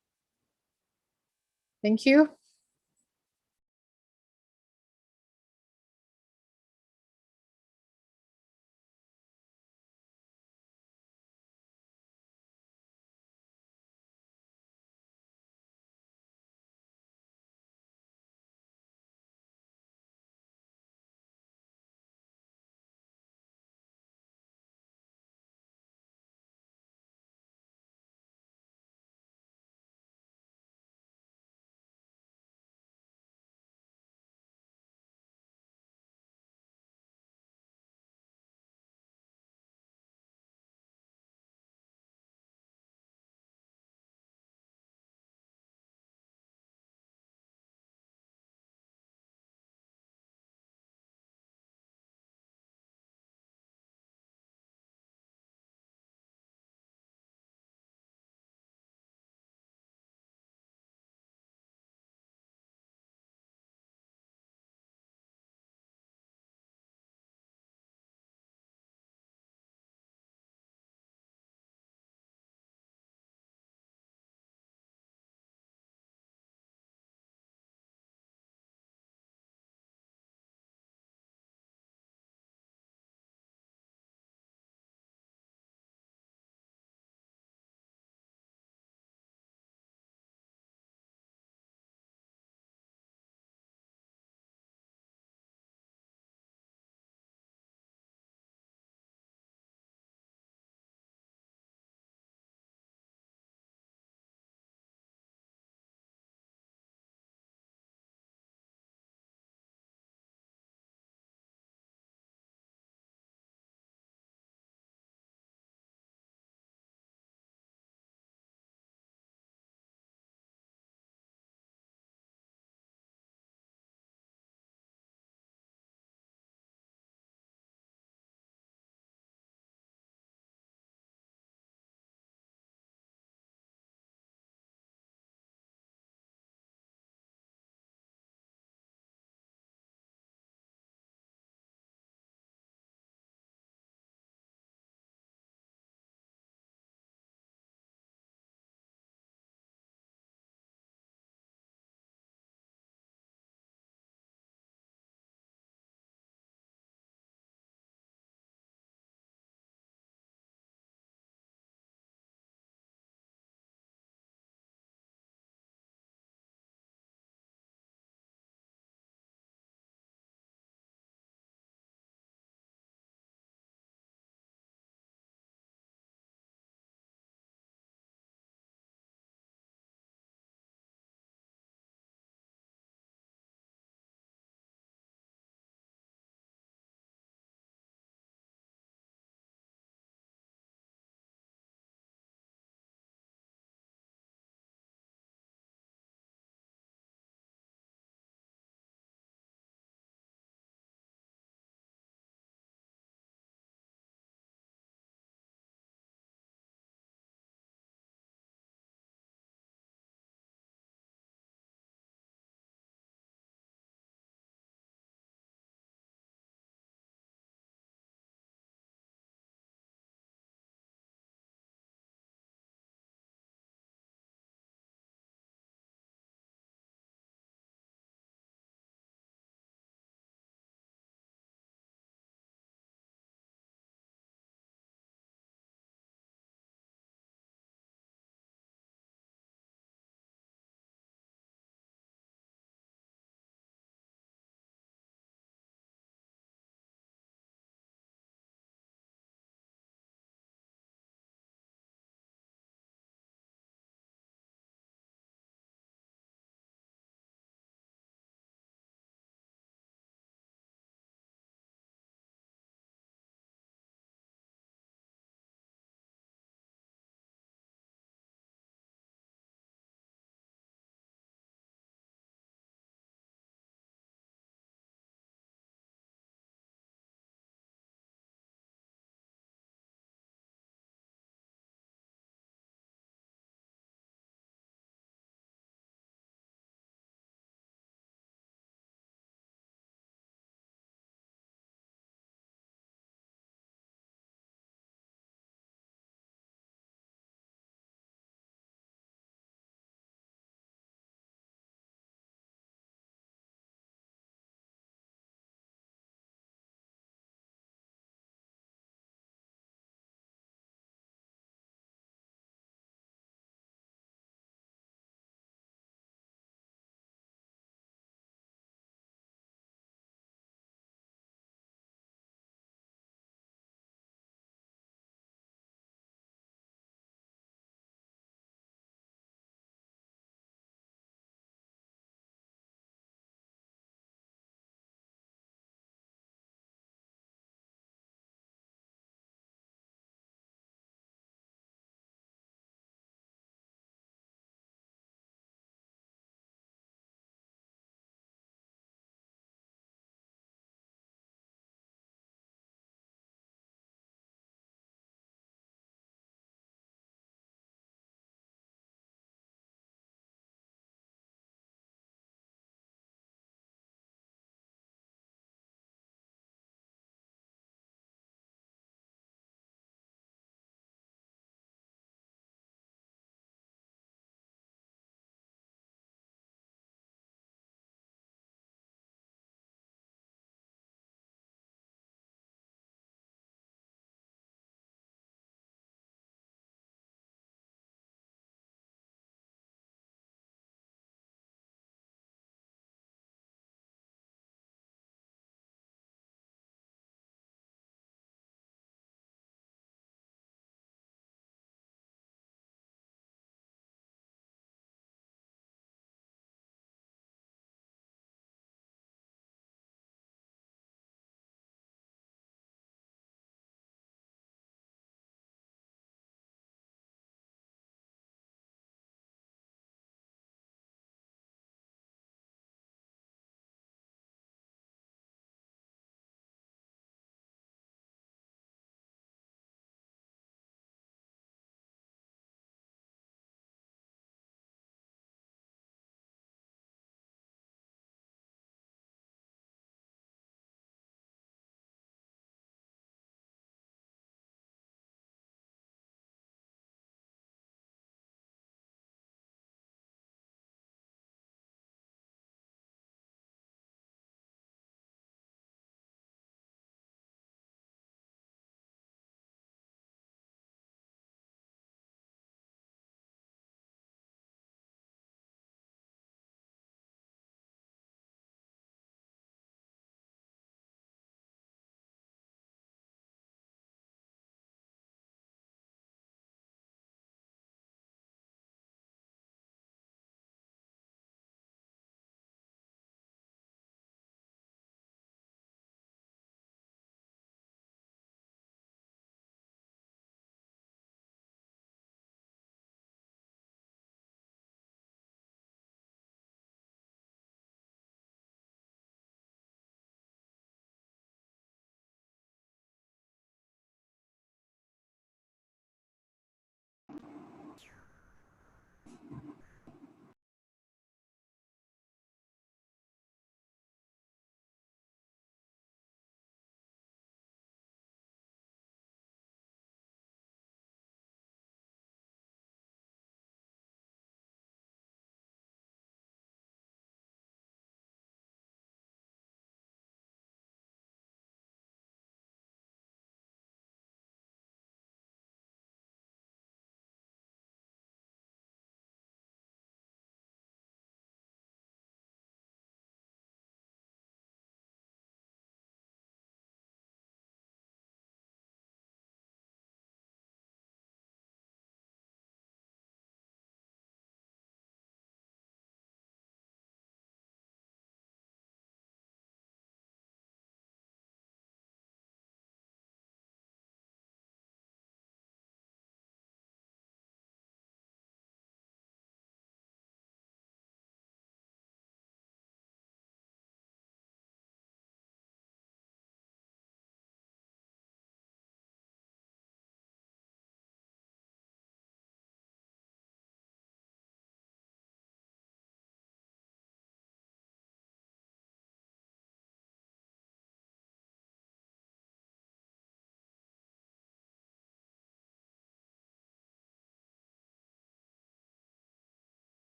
Thank you.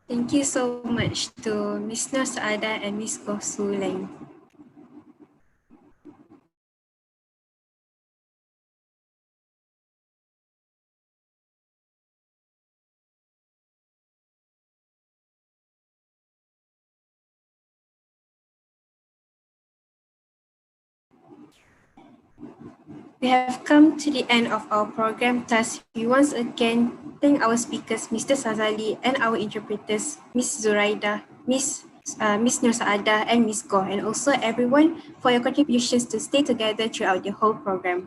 Thank you so much to Ms. Nur Saada and Ms. Goh Su Leng. We have come to the end of our program. Thus, we once again thank our speakers, Mr. Sazali, and our interpreters, Ms. Zuraida, Ms. Nur Saada, and Ms. Goh, and also everyone for your contributions to stay together throughout the whole program.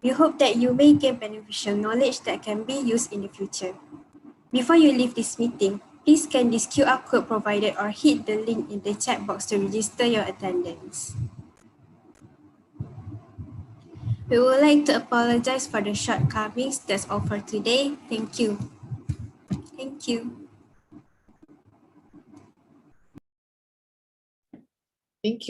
We hope that you may gain beneficial knowledge that can be used in the future. Before you leave this meeting, please scan this QR code provided or hit the link in the chat box to register your attendance. We would like to apologize for the shortcomings. That's all for today. Thank you. Thank you.